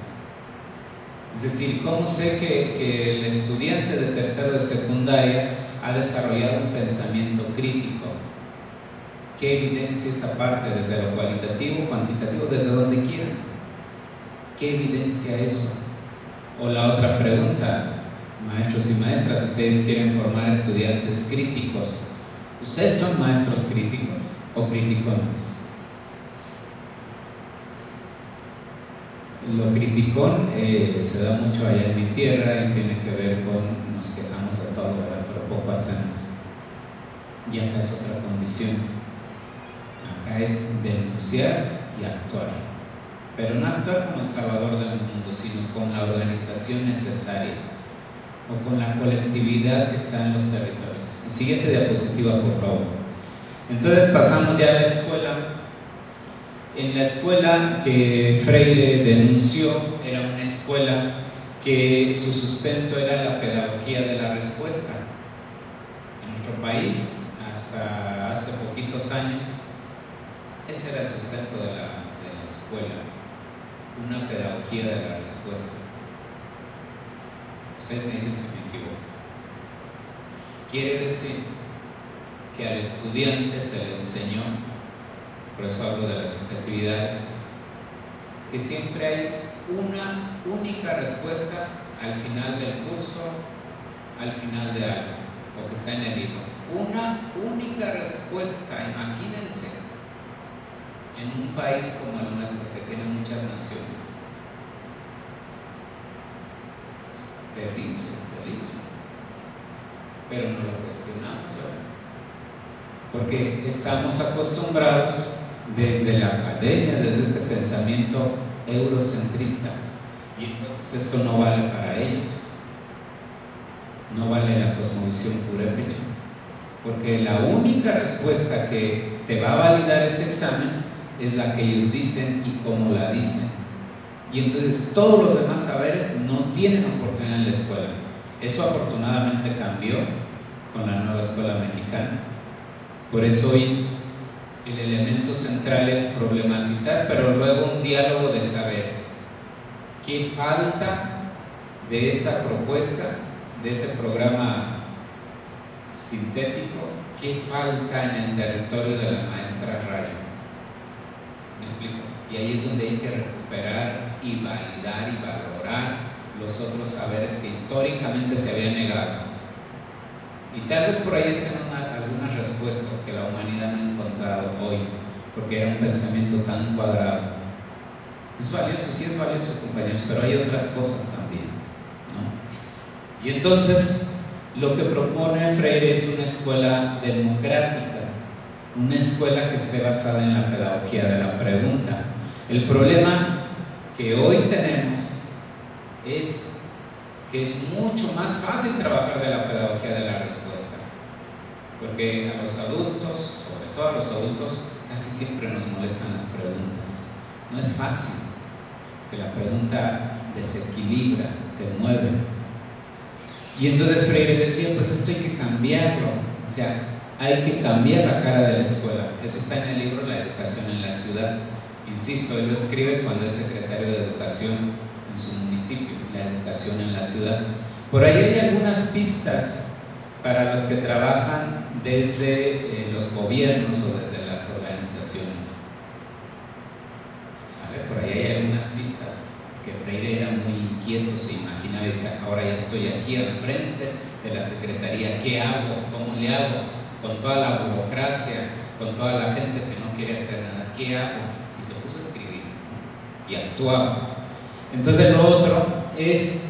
Es decir, ¿cómo sé que el estudiante de tercero de secundaria ha desarrollado un pensamiento crítico? ¿Qué evidencia esa parte, desde lo cualitativo, cuantitativo, desde donde quiera? ¿Qué evidencia eso? O la otra pregunta, maestros y maestras, ustedes quieren formar estudiantes críticos. ¿Ustedes son maestros críticos o criticones? Lo criticón se da mucho allá en mi tierra y tiene que ver con nos quejamos de todo, ¿verdad? Pero poco hacemos. Y acá es otra condición. Acá es denunciar y actuar. Pero no actuar como el salvador del mundo, sino con la organización necesaria o con la colectividad que está en los territorios. Siguiente diapositiva, por favor. Entonces pasamos ya a la escuela. En la escuela que Freire denunció, era una escuela que su sustento era la pedagogía de la respuesta. En nuestro país, hasta hace poquitos años, ese era el sustento de la escuela, una pedagogía de la respuesta. Ustedes me dicen si me equivoco. Quiere decir que al estudiante se le enseñó, por eso hablo de las subjetividades, que siempre hay una única respuesta al final del curso, al final de algo, o que está en el libro. Una única respuesta, imagínense, en un país como el nuestro, que tiene muchas naciones. Es terrible, terrible. Pero no lo cuestionamos, ¿verdad? Porque estamos acostumbrados desde la academia, desde este pensamiento eurocentrista, y entonces esto no vale para ellos, no vale la cosmovisión purépecha, porque la única respuesta que te va a validar ese examen es la que ellos dicen y cómo la dicen, y entonces todos los demás saberes no tienen oportunidad en la escuela. Eso afortunadamente cambió con la nueva escuela mexicana. Por eso hoy el elemento central es problematizar, pero luego un diálogo de saberes. ¿Qué falta de esa propuesta, de ese programa sintético? ¿Qué falta en el territorio de la maestra Raya? ¿Me explico? Y ahí es donde hay que recuperar y validar y valorar los otros saberes que históricamente se habían negado. Y tal vez por ahí estén algunas respuestas que la humanidad no ha encontrado hoy, porque era un pensamiento tan cuadrado. Es valioso, sí es valioso, compañeros, pero hay otras cosas también, ¿no? Y entonces, lo que propone Freire es una escuela democrática, una escuela que esté basada en la pedagogía de la pregunta. El problema que hoy tenemos es que es mucho más fácil trabajar de la pedagogía de la respuesta, porque a los adultos, sobre todo a los adultos, casi siempre nos molestan las preguntas. No es fácil, que la pregunta desequilibra, te mueve. Y entonces Freire decía, pues esto hay que cambiarlo, o sea, hay que cambiar la cara de la escuela. Eso está en el libro La educación en la ciudad. Insisto, él lo escribe cuando es secretario de educación en su municipio, la educación en la ciudad. Por ahí hay algunas pistas para los que trabajan desde los gobiernos o desde las organizaciones. ¿Sabe? Por ahí hay algunas pistas que Freire era muy inquieto, se imaginaba y decía, ahora ya estoy aquí al frente de la secretaría, ¿qué hago? ¿Cómo le hago? Con toda la burocracia, con toda la gente que no quiere hacer nada, ¿qué hago? Y se puso a escribir, ¿no? Y actuaba. Entonces lo otro es,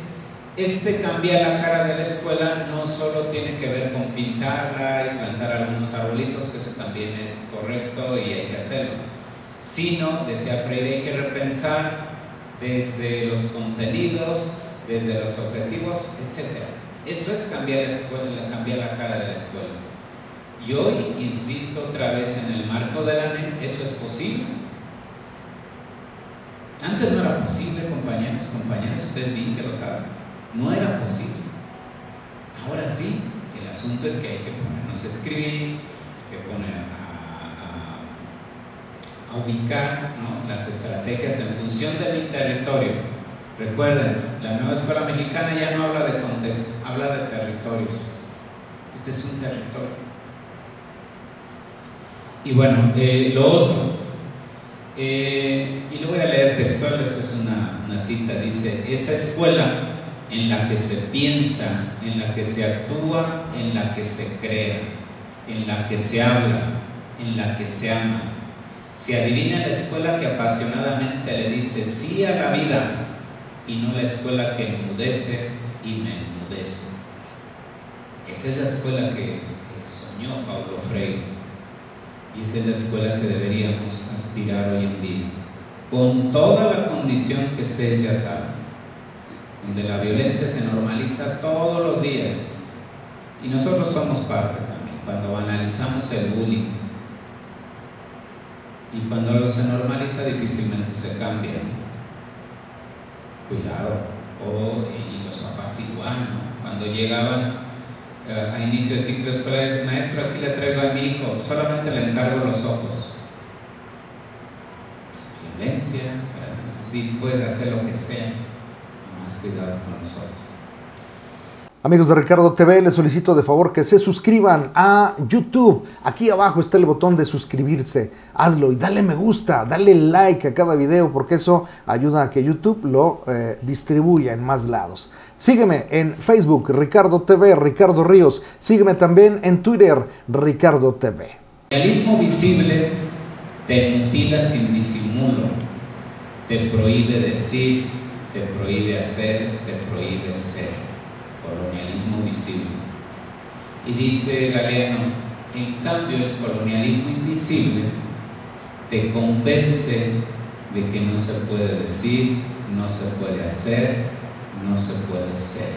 cambiar la cara de la escuela no solo tiene que ver con pintarla y plantar algunos arbolitos, que eso también es correcto y hay que hacerlo, sino, decía Freire, hay que repensar desde los contenidos, desde los objetivos, etc. Eso es cambiar la escuela, cambiar la cara de la escuela. Y hoy, insisto otra vez, en el marco de la NEM, eso es posible. Antes no era posible, compañeros, ustedes bien que lo saben. No era posible. Ahora sí, el asunto es que hay que ponernos a escribir, hay que poner a ubicar, ¿no?, las estrategias en función de mi territorio. Recuerden, la nueva escuela mexicana ya no habla de contexto, habla de territorios. Este es un territorio. Y bueno, lo otro, y lo voy a leer textual, esta es una cita, dice: esa escuela en la que se piensa, en la que se actúa, en la que se crea, en la que se habla, en la que se ama. Se adivina la escuela que apasionadamente le dice sí a la vida, y no la escuela que enmudece y me enmudece. Esa es la escuela que soñó Paulo Freire, y esa es la escuela que deberíamos aspirar hoy en día, con toda la condición que ustedes ya saben, donde la violencia se normaliza todos los días, y nosotros somos parte también, cuando analizamos el bullying, y cuando algo se normaliza difícilmente se cambia, ¿no? Cuidado. Y los papás igual, ¿no? Cuando llegaban a inicio de ciclo escolar, dicen: maestro, aquí le traigo a mi hijo, solamente le encargo los ojos. Es violencia, sí, puedes hacer lo que sea, más cuidado con los ojos. Amigos de Ricardo TV, les solicito de favor que se suscriban a YouTube. Aquí abajo está el botón de suscribirse. Hazlo y dale me gusta, dale like a cada video, porque eso ayuda a que YouTube lo distribuya en más lados. Sígueme en Facebook, Ricardo TV, Ricardo Ríos. Sígueme también en Twitter, Ricardo TV. El realismo visible te mutila sin disimulo, te prohíbe decir, te prohíbe hacer, te prohíbe ser. Colonialismo visible. Y dice Galeano: en cambio el colonialismo invisible te convence de que no se puede decir, no se puede hacer, no se puede ser.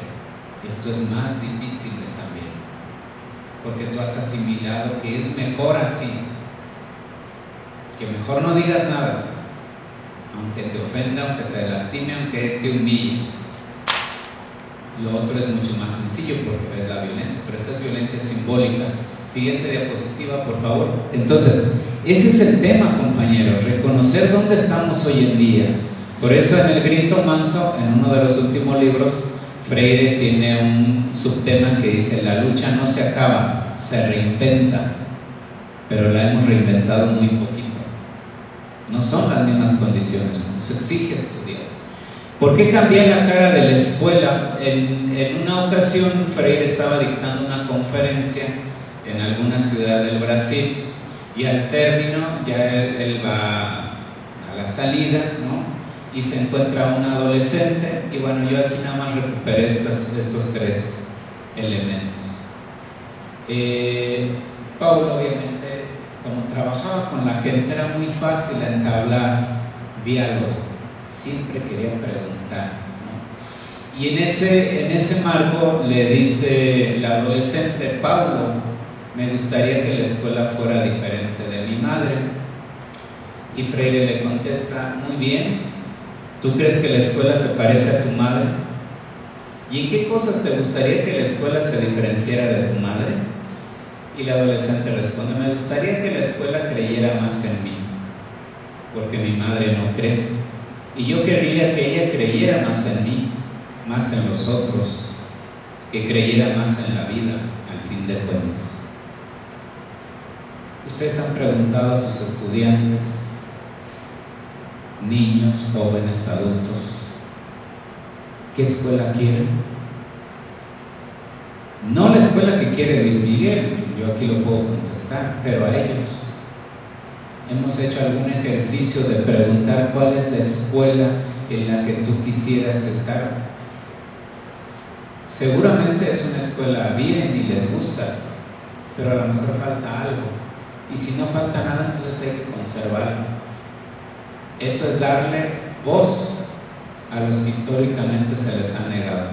Esto es más difícil también, porque tú has asimilado que es mejor así, que mejor no digas nada, aunque te ofenda, aunque te lastime, aunque te humille. Lo otro es mucho más sencillo porque es la violencia, pero esta es violencia simbólica. Siguiente diapositiva, por favor. Entonces, ese es el tema, compañeros, reconocer dónde estamos hoy en día. Por eso en El Grito Manso, en uno de los últimos libros, Freire tiene un subtema que dice: la lucha no se acaba, se reinventa, pero la hemos reinventado muy poquito. No son las mismas condiciones, eso exige estudiar. ¿Por qué cambiar la cara de la escuela? En una ocasión Freire estaba dictando una conferencia en alguna ciudad del Brasil, y al término ya él va a la salida, ¿no?, y se encuentra un adolescente, y bueno, yo aquí nada más recuperé estos tres elementos. Paulo, obviamente, como trabajaba con la gente, era muy fácil entablar diálogo. Siempre quería preguntar, ¿no? Y en ese marco le dice el adolescente: Paulo, me gustaría que la escuela fuera diferente de mi madre. Y Freire le contesta: muy bien, ¿tú crees que la escuela se parece a tu madre? ¿Y en qué cosas te gustaría que la escuela se diferenciara de tu madre? Y el adolescente responde: me gustaría que la escuela creyera más en mí, porque mi madre no cree. Y yo querría que ella creyera más en mí, más en los otros, que creyera más en la vida, al fin de cuentas. Ustedes han preguntado a sus estudiantes, niños, jóvenes, adultos, ¿qué escuela quieren? No la escuela que quiere Luis Miguel, yo aquí lo puedo contestar, pero a ellos. Hemos hecho algún ejercicio de preguntar cuál es la escuela en la que tú quisieras estar. Seguramente es una escuela bien y les gusta, pero a lo mejor falta algo. Y si no falta nada, entonces hay que conservarlo. Eso es darle voz a los que históricamente se les ha negado.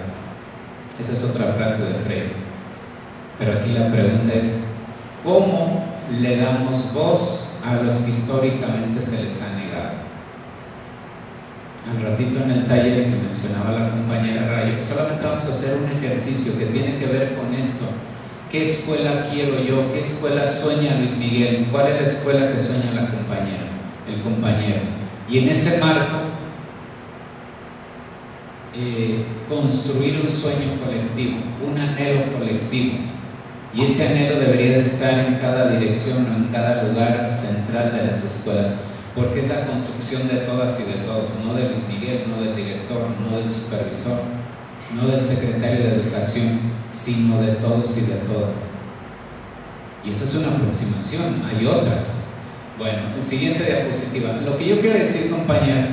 Esa es otra frase de Freire. Pero aquí la pregunta es: ¿cómo le damos voz a los que históricamente se les ha negado? al ratito en el taller que mencionaba la compañera Rayo, solamente vamos a hacer un ejercicio que tiene que ver con esto. ¿Qué escuela quiero yo? ¿Qué escuela sueña Luis Miguel? ¿Cuál es la escuela que sueña la compañera, el compañero? Y en ese marco, construir un sueño colectivo, un anhelo colectivo. Y ese anhelo debería de estar en cada dirección o en cada lugar central de las escuelas, porque es la construcción de todas y de todos, no de Luis Miguel, no del director, no del supervisor, no del secretario de Educación, sino de todos y de todas. Y esa es una aproximación, hay otras. Bueno, siguiente diapositiva. Lo que yo quiero decir, compañeros,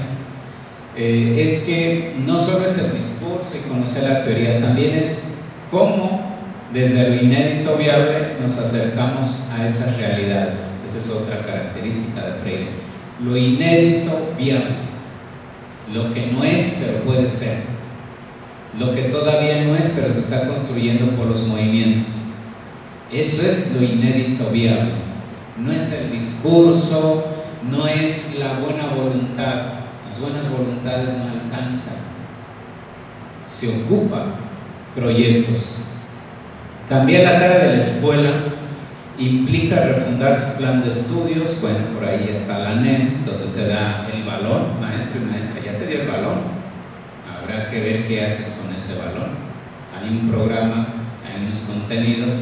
es que no solo es el discurso y conocer la teoría, también es cómo desde lo inédito viable nos acercamos a esas realidades. Esa es otra característica de Freire. Lo inédito viable, lo que no es pero puede ser, lo que todavía no es pero se está construyendo por los movimientos. Eso es lo inédito viable. No es el discurso, no es la buena voluntad. Las buenas voluntades no alcanzan. Se ocupa proyectos. Cambiar la cara de la escuela implica refundar su plan de estudios. Bueno, por ahí está la NEM, donde te da el balón. Maestro y maestra, ya te dio el balón. Habrá que ver qué haces con ese balón. Hay un programa, hay unos contenidos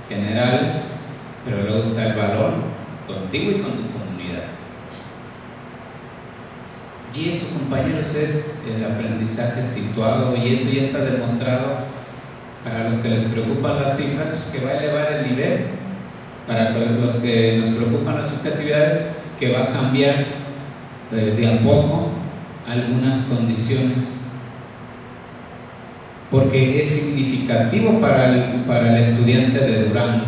generales, pero luego está el balón contigo y con tu comunidad. Y eso, compañeros, es el aprendizaje situado, y eso ya está demostrado. Para los que les preocupan las cifras, pues que va a elevar el nivel. Para los que nos preocupan las subjetividades, que va a cambiar de a poco algunas condiciones. Porque es significativo para el estudiante de Durango,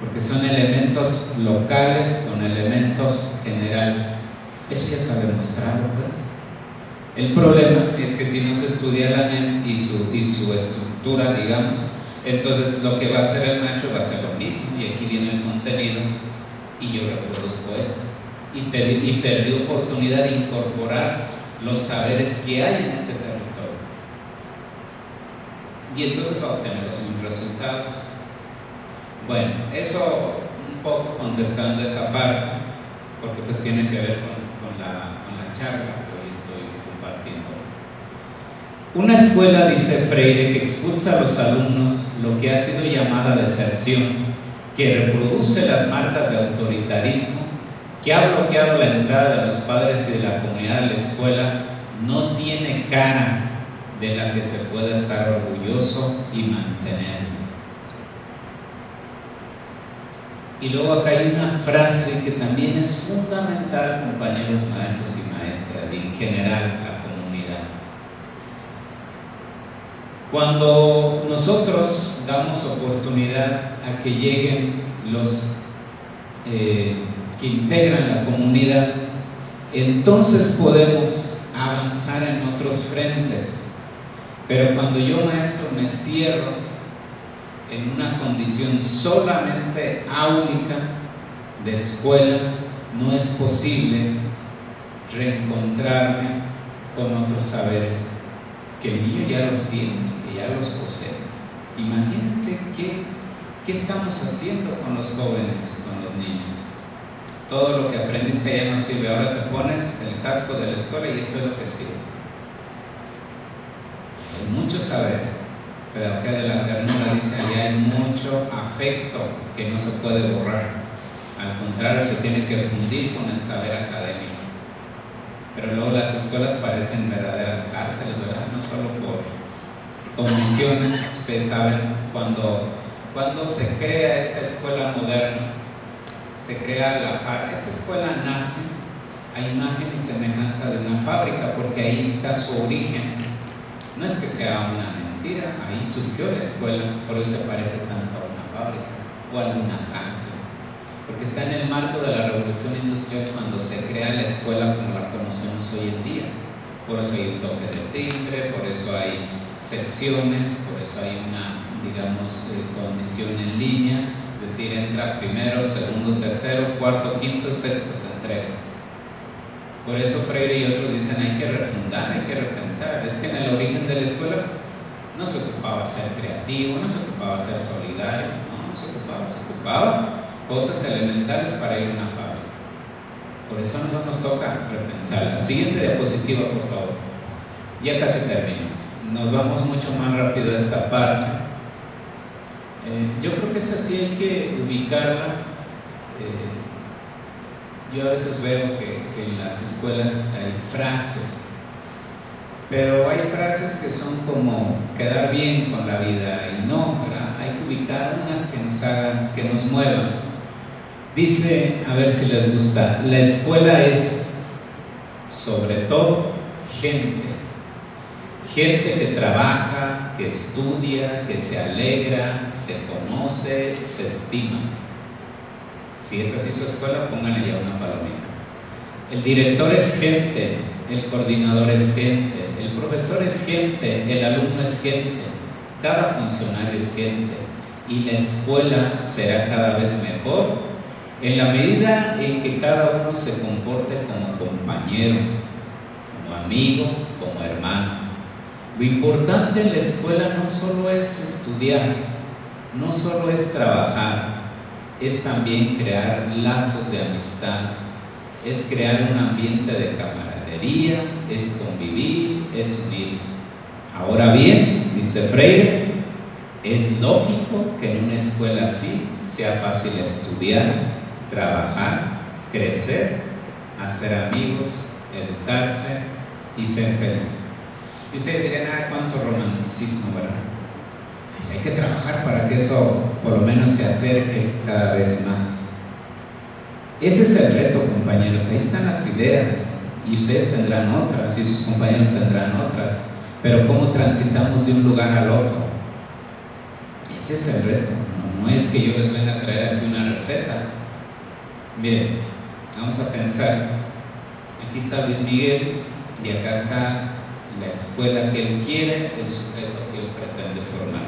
porque son elementos locales con elementos generales. Eso ya está demostrado, pues. El problema es que si no se estudia la NEM y su estructura, digamos, entonces lo que va a hacer el maestro va a ser lo mismo, y aquí viene el contenido y yo reproduzco esto, y perdí oportunidad de incorporar los saberes que hay en este territorio, y entonces va a obtener los mismos resultados. Bueno, eso un poco contestando esa parte, porque pues tiene que ver con la charla. Una escuela, dice Freire, que expulsa a los alumnos lo que ha sido llamada deserción, que reproduce las marcas de autoritarismo, que ha bloqueado la entrada de los padres y de la comunidad a la escuela, no tiene cara de la que se pueda estar orgulloso y mantener. Y luego acá hay una frase que también es fundamental, compañeros maestros y maestras, y en general la comunidad. Cuando nosotros damos oportunidad a que lleguen los que integran la comunidad, entonces podemos avanzar en otros frentes. Pero cuando yo, maestro, me cierro en una condición solamente áulica de escuela, no es posible reencontrarme con otros saberes que el niño ya los tiene, que ya los posee. Imagínense qué estamos haciendo con los jóvenes, con los niños. Todo lo que aprendiste ya no sirve, ahora te pones el casco de la escuela y esto es lo que sirve. Hay mucho saber, pero acá de la ternura dice, allá hay mucho afecto que no se puede borrar. Al contrario, se tiene que fundir con el saber académico. Pero luego las escuelas parecen verdaderas cárceles, ¿verdad? No solo por condiciones. Ustedes saben, cuando se crea esta escuela moderna, se crea esta escuela nace a imagen y semejanza de una fábrica, porque ahí está su origen. No es que sea una mentira, ahí surgió la escuela, por eso se parece tanto a una fábrica o a alguna cárcel, porque está en el marco de la revolución industrial cuando se crea la escuela como la conocemos hoy en día. Por eso hay un toque de timbre, por eso hay secciones, por eso hay una, digamos, condición en línea, es decir, entra primero, segundo, tercero, cuarto, quinto, sexto, se entrega. Por eso Freire y otros dicen hay que refundar, hay que repensar. Es que en el origen de la escuela no se ocupaba ser creativo, no se ocupaba ser solidario, no se ocupaba cosas elementales para ir a una fábrica. Por eso a nosotros nos toca repensar. La siguiente diapositiva, por favor. Ya casi termino. Nos vamos mucho más rápido a esta parte. Yo creo que esta sí hay que ubicarla. Yo a veces veo que en las escuelas hay frases, pero hay frases que son como quedar bien con la vida y no, ¿verdad? Hay que ubicar unas que nos hagan, que nos muevan. Dice, a ver si les gusta, la escuela es sobre todo gente que trabaja, que estudia, que se alegra, se conoce, se estima. Si es así su escuela, pónganle ya una palomita. El director es gente, el coordinador es gente, el profesor es gente, el alumno es gente, cada funcionario es gente, y la escuela será cada vez mejor en la medida en que cada uno se comporte como compañero, como amigo, como hermano. Lo importante en la escuela no solo es estudiar, no solo es trabajar, es también crear lazos de amistad, es crear un ambiente de camaradería, es convivir, es unirse. Ahora bien, dice Freire, es lógico que en una escuela así sea fácil estudiar, trabajar, crecer, hacer amigos, educarse y ser feliz. Y ustedes dirán, cuánto romanticismo, ¿verdad? Pues hay que trabajar para que eso por lo menos se acerque cada vez más. Ese es el reto, compañeros. Ahí están las ideas y ustedes tendrán otras y sus compañeros tendrán otras, pero ¿cómo transitamos de un lugar al otro? Ese es el reto. No es que yo les venga a traer aquí una receta. Miren, vamos a pensar, aquí está Luis Miguel y acá está la escuela que él quiere, el sujeto que él pretende formar.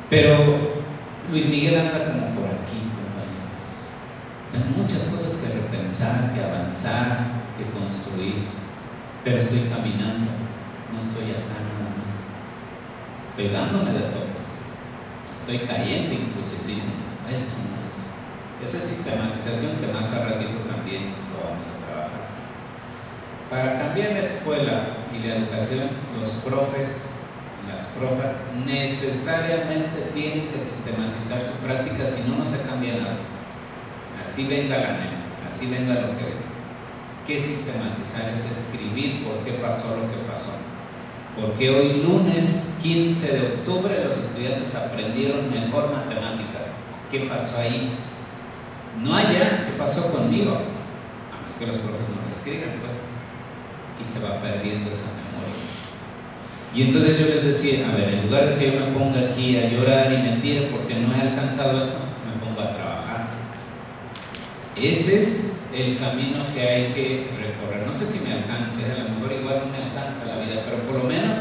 Pero Luis Miguel anda como por aquí, compañeros. Tengo muchas cosas que repensar, que avanzar, que construir, pero estoy caminando, no estoy acá nada más. Estoy dándome de toques, estoy cayendo incluso, estoy diciendo, esto no es así. Eso es sistematización que más a ratito también lo vamos a trabajar. Para cambiar la escuela y la educación, los profes y las profas necesariamente tienen que sistematizar su práctica, si no, no se cambia nada. Así venga la NEM, así venga lo que venga. ¿Qué sistematizar? Es escribir por qué pasó lo que pasó. Porque hoy lunes 15 de octubre los estudiantes aprendieron mejor matemáticas. ¿Qué pasó ahí? No allá, ¿qué pasó conmigo? A menos que los profes no lo escriban, pues. Y se va perdiendo esa memoria. Y entonces yo les decía, a ver, en lugar de que yo me ponga aquí a llorar y mentir porque no he alcanzado eso, me pongo a trabajar. Ese es el camino que hay que recorrer. No sé si me alcance, a lo mejor igual no me alcanza la vida, pero por lo menos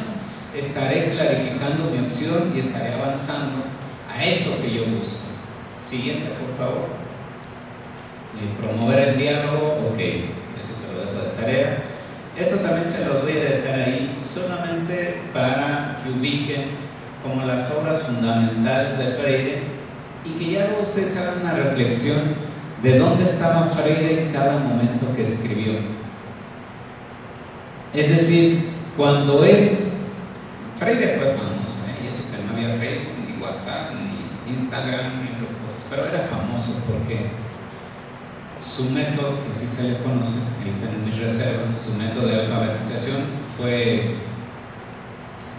estaré clarificando mi opción y estaré avanzando a eso que yo busco. Siguiente, por favor. Promover el diálogo, ok, eso se lo dejo de tarea. Esto también se los voy a dejar ahí solamente para que ubiquen como las obras fundamentales de Freire y que ya luego ustedes hagan una reflexión de dónde estaba Freire en cada momento que escribió. Es decir, cuando Freire fue famoso, y eso que no había Facebook, ni WhatsApp, ni Instagram, ni esas cosas, pero era famoso porque su método, que sí se le conoce, ahí tengo mis reservas, su método de alfabetización fue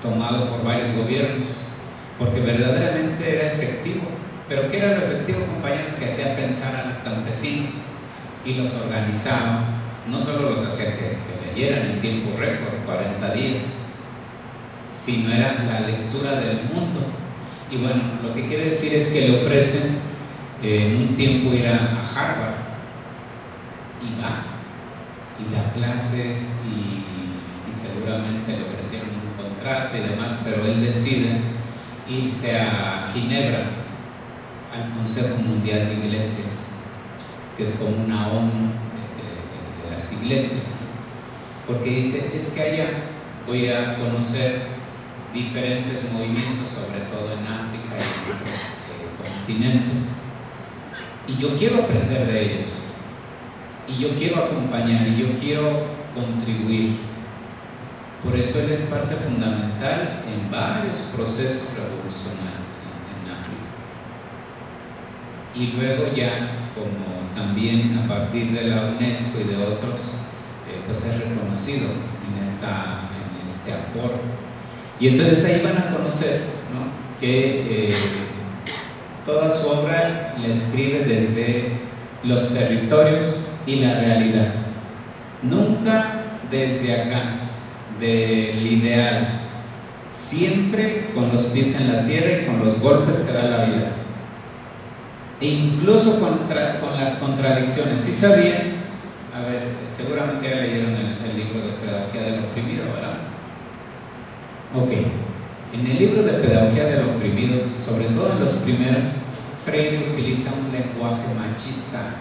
tomado por varios gobiernos porque verdaderamente era efectivo. ¿Pero qué era lo efectivo, compañeros? Que hacía pensar a los campesinos y los organizaba. No solo los hacía que leyeran en tiempo récord, 40 días, sino era la lectura del mundo. Y bueno, lo que quiere decir es que le ofrecen en un tiempo ir a Harvard. Y va, y da clases y seguramente le ofrecieron un contrato y demás, pero él decide irse a Ginebra, al Consejo Mundial de Iglesias, que es como una ONU de la las iglesias, porque dice, es que allá voy a conocer diferentes movimientos, sobre todo en África y en otros continentes, y yo quiero aprender de ellos, y yo quiero acompañar, y yo quiero contribuir. Por eso él es parte fundamental en varios procesos revolucionarios en África. Y luego ya, como también a partir de la UNESCO y de otros, pues es reconocido en este aporte. Y entonces ahí van a conocer, ¿no?, que toda su obra la escribe desde los territorios y la realidad, nunca desde acá, del ideal, siempre con los pies en la tierra y con los golpes que da la vida, e incluso con las contradicciones. ¿Sí sabían? A ver, seguramente ya leyeron el libro de Pedagogía del Oprimido, ¿verdad? Ok, en el libro de Pedagogía del Oprimido, sobre todo en los primeros, Freire utiliza un lenguaje machista.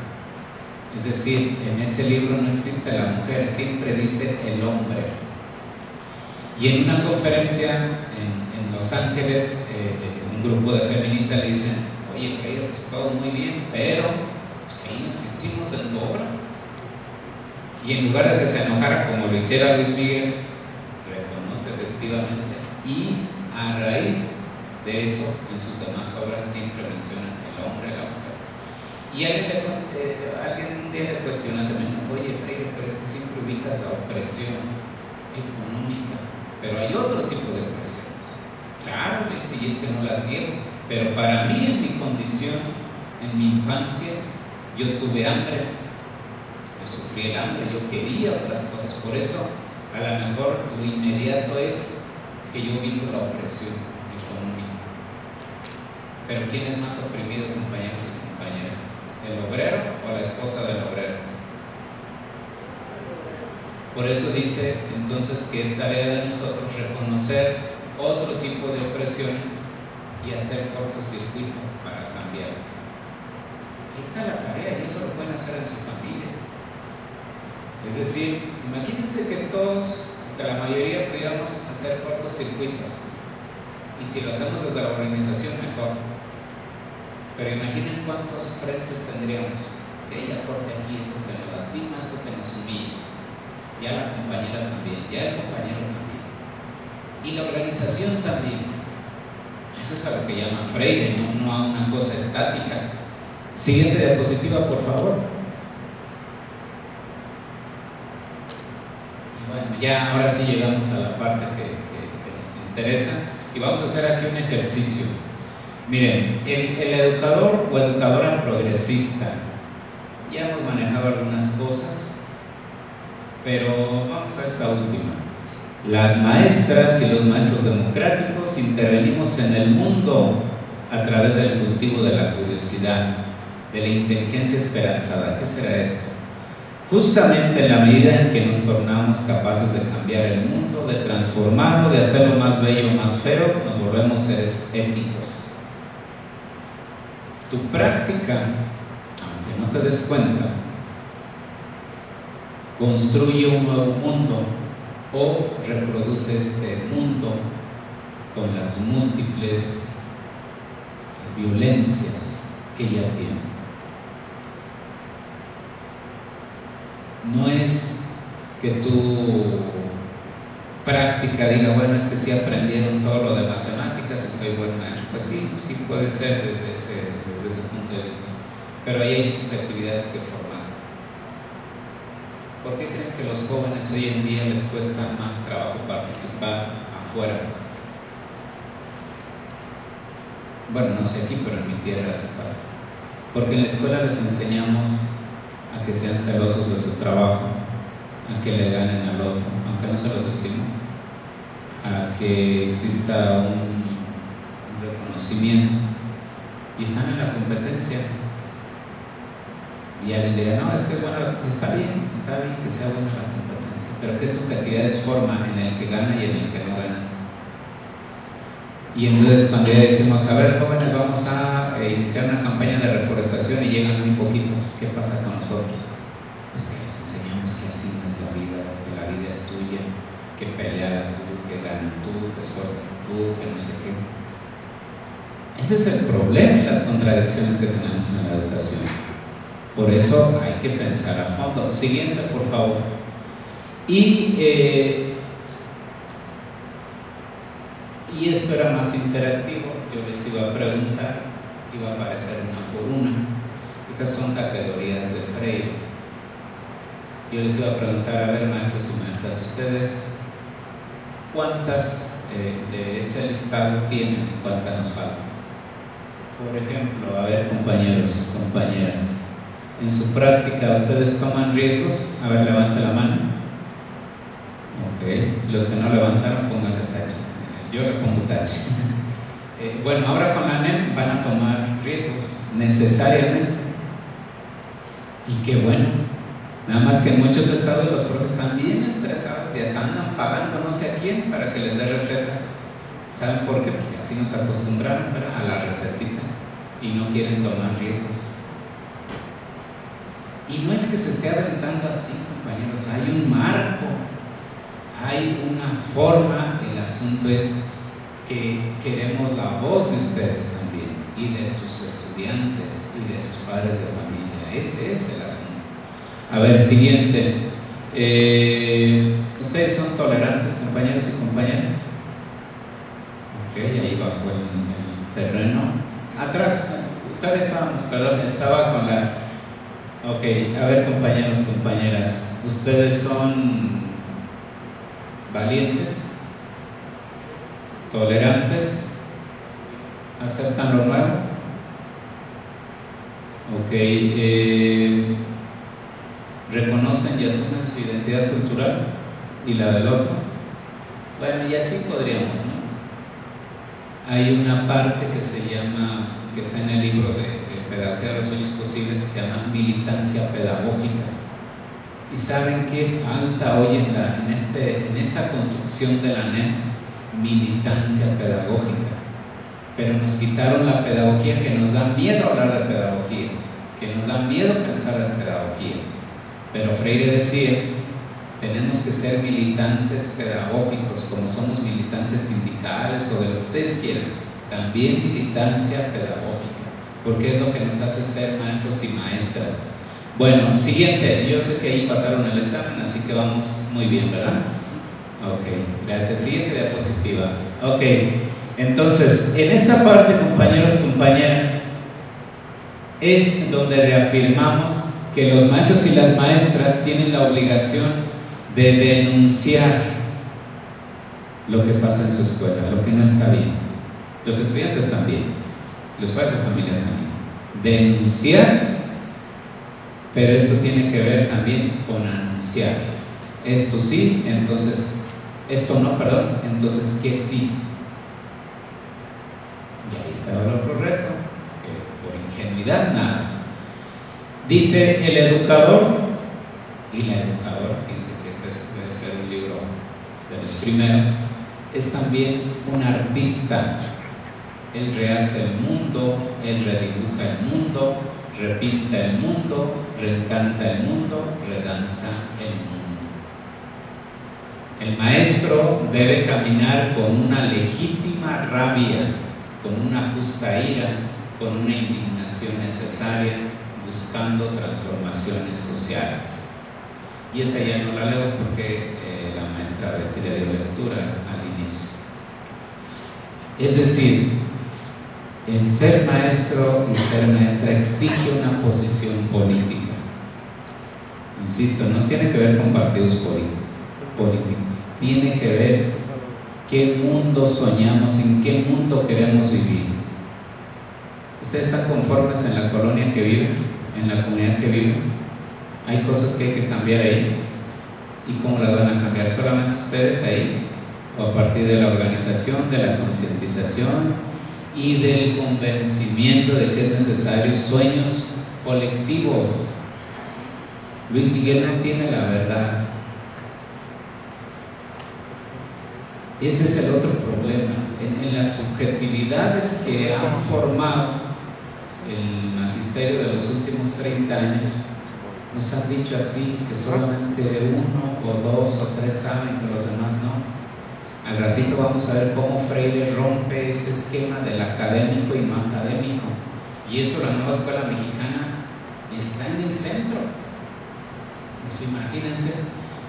Es decir, en ese libro no existe la mujer, siempre dice el hombre. Y en una conferencia en Los Ángeles, un grupo de feministas le dicen, oye, Freire, pues todo muy bien, pero pues ahí no existimos en tu obra. Y en lugar de que se enojara como lo hiciera Luis Miguel, reconoce efectivamente, y a raíz de eso, en sus demás obras siempre mencionan el hombre, la mujer. Y alguien un día le cuestiona también, oye, Freire, pero es que siempre ubicas la opresión económica, pero hay otro tipo de opresiones. Claro, le dice, y es que no las niego, pero para mí, en mi condición, en mi infancia, yo tuve hambre, yo sufrí el hambre, yo quería otras cosas. Por eso, a lo mejor lo inmediato es que yo vivo la opresión económica. Pero ¿quién es más oprimido, compañeros y compañeras? ¿El obrero o la esposa del obrero? Por eso dice entonces que es tarea de nosotros reconocer otro tipo de opresiones y hacer cortocircuito para cambiar. Ahí está la tarea, y eso lo pueden hacer en su familia. Es decir, imagínense que la mayoría pudiéramos hacer cortocircuitos, y si lo hacemos desde la organización, mejor. Pero imaginen cuántos frentes tendríamos. Que ella corte aquí esto que nos lastima, esto que nos humilla, ya la compañera también, ya el compañero también, y la organización también. Eso es a lo que llama Freire, no a una cosa estática. Siguiente diapositiva, por favor. Y bueno, ya ahora sí llegamos a la parte que nos interesa, y vamos a hacer aquí un ejercicio. Miren, el educador o educadora progresista, ya hemos manejado algunas cosas, pero vamos a esta última. Las maestras y los maestros democráticos intervenimos en el mundo a través del cultivo de la curiosidad, de la inteligencia esperanzada. ¿Qué será esto? Justamente en la medida en que nos tornamos capaces de cambiar el mundo, de transformarlo, de hacerlo más bello, más feo, nos volvemos seres éticos. Tu práctica, aunque no te des cuenta, construye un nuevo mundo o reproduce este mundo con las múltiples violencias que ya tiene. No es que tu práctica diga, bueno, es que sí aprendieron todo lo de matemáticas y soy buen maestro. Pues sí, sí puede ser desde ese punto de vista, pero ahí hay subjetividades que formaste. ¿Por qué creen que los jóvenes hoy en día les cuesta más trabajo participar afuera? Bueno, no sé aquí, pero en mi tierra se pasa. Porque en la escuela les enseñamos a que sean celosos de su trabajo, a que le ganen al otro, aunque no se los decimos, a que exista un reconocimiento, y están en la competencia. Y alguien dirá, no, es que es bueno, está bien que sea buena la competencia, pero ¿qué subjetividades forma en el que gana y en el que no gana? Y entonces cuando ya decimos, a ver, jóvenes, vamos a iniciar una campaña de reforestación y llegan muy poquitos, ¿qué pasa con nosotros? Pues que les enseñamos qué hacer. que pelear tú, que ganar tú, que esforzar tú, que no sé qué. Ese es el problema y las contradicciones que tenemos en la educación. Por eso hay que pensar a fondo. Siguiente, por favor. Y esto era más interactivo. Yo les iba a preguntar, iba a aparecer una por una. Esas son categorías de Freire. Yo les iba a preguntar, a ver, maestros y maestras, ustedes, ¿cuántas de ese listado tienen? ¿Cuántas nos faltan? Por ejemplo, a ver, compañeros, compañeras, en su práctica, ¿ustedes toman riesgos? A ver, levante la mano. Ok, los que no levantaron, pónganle tache. Yo le pongo tache. Bueno, ahora con la NEM van a tomar riesgos, necesariamente. Y qué bueno. Nada más que en muchos estados los profes están bien estresados y están pagando no sé a quién para que les dé recetas. ¿Saben por qué? Porque así nos acostumbraron, ¿verdad?, a la recetita y no quieren tomar riesgos. Y no es que se esté aventando así, compañeros, hay un marco, hay una forma. El asunto es que queremos la voz de ustedes también y de sus estudiantes y de sus padres de familia. Ese es el asunto. A ver, siguiente. ¿Ustedes son tolerantes, compañeros y compañeras? Ok, ahí bajo el terreno. Atrás, todavía estábamos, perdón, estaba con la... Ok, a ver, compañeros, compañeras, ¿ustedes son valientes? ¿Tolerantes? ¿Aceptan lo nuevo? Ok, ¿reconocen y asumen su identidad cultural y la del otro? Bueno, y así podríamos, ¿no? Hay una parte que se llama, que está en el libro de Pedagogía de los Sueños Posibles, que se llama militancia pedagógica. ¿Y saben qué falta hoy en esta construcción de la NEM? Militancia pedagógica. Pero nos quitaron la pedagogía, que nos da miedo hablar de pedagogía, que nos da miedo pensar en pedagogía. Pero Freire decía, tenemos que ser militantes pedagógicos, como somos militantes sindicales o de lo que ustedes quieran, también militancia pedagógica, porque es lo que nos hace ser maestros y maestras. Bueno, siguiente, yo sé que ahí pasaron el examen, así que vamos muy bien, ¿verdad? Ok, gracias. Siguiente diapositiva. Ok, entonces, en esta parte, compañeros, compañeras, es donde reafirmamos que los maestros y las maestras tienen la obligación de denunciar lo que pasa en su escuela, lo que no está bien. Los estudiantes también, los padres de familia también. Denunciar, pero esto tiene que ver también con anunciar. Esto sí, entonces, esto no, perdón, entonces ¿qué sí? Y ahí está el otro reto, que por ingenuidad nada. Dice el educador y la educadora, piensa que este debe ser un libro de los primeros, es también un artista. Él rehace el mundo, él redibuja el mundo, repinta el mundo, reencanta el mundo, redanza el mundo. El maestro debe caminar con una legítima rabia, con una justa ira, con una indignación necesaria, buscando transformaciones sociales. Y esa ya no la leo porque la maestra Betty le dio lectura al inicio. Es decir, el ser maestro y ser maestra exige una posición política. Insisto, no tiene que ver con partidos políticos, tiene que ver qué mundo soñamos, en qué mundo queremos vivir. ¿Ustedes están conformes en la colonia que viven, en la comunidad que viven? Hay cosas que hay que cambiar ahí. ¿Y cómo las van a cambiar? ¿Solamente ustedes ahí? ¿O a partir de la organización, de la concientización y del convencimiento de que es necesario sueños colectivos? Luis Miguel no tiene la verdad. Ese es el otro problema. En las subjetividades que han formado el magisterio de los últimos 30 años, nos han dicho así, que solamente 1 o 2 o 3 saben, que los demás no. Al ratito vamos a ver cómo Freire rompe ese esquema del académico y no académico. Y eso la nueva escuela mexicana está en el centro. Pues imagínense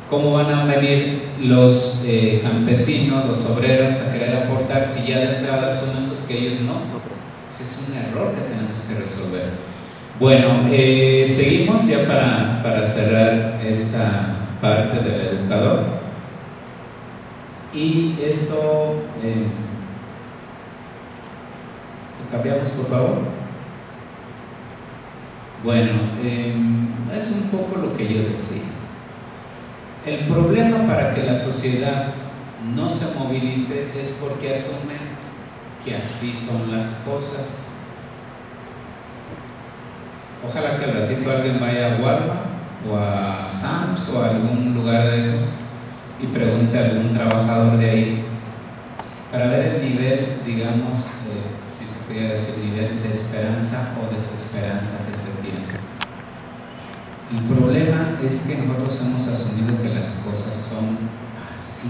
cómo van a venir los campesinos, los obreros a querer aportar si ya de entrada son los que ellos no. Ese es un error que tenemos que resolver. Bueno, seguimos ya para cerrar esta parte del educador. Y esto, ¿lo cambiamos por favor? Bueno, es un poco lo que yo decía. El problema para que la sociedad no se movilice es porque asume que así son las cosas. Ojalá que al ratito alguien vaya a Walmart o a Sam's o a algún lugar de esos y pregunte a algún trabajador de ahí para ver el nivel, digamos, si se pudiera decir, nivel de esperanza o desesperanza que se tiene. El problema es que nosotros hemos asumido que las cosas son así.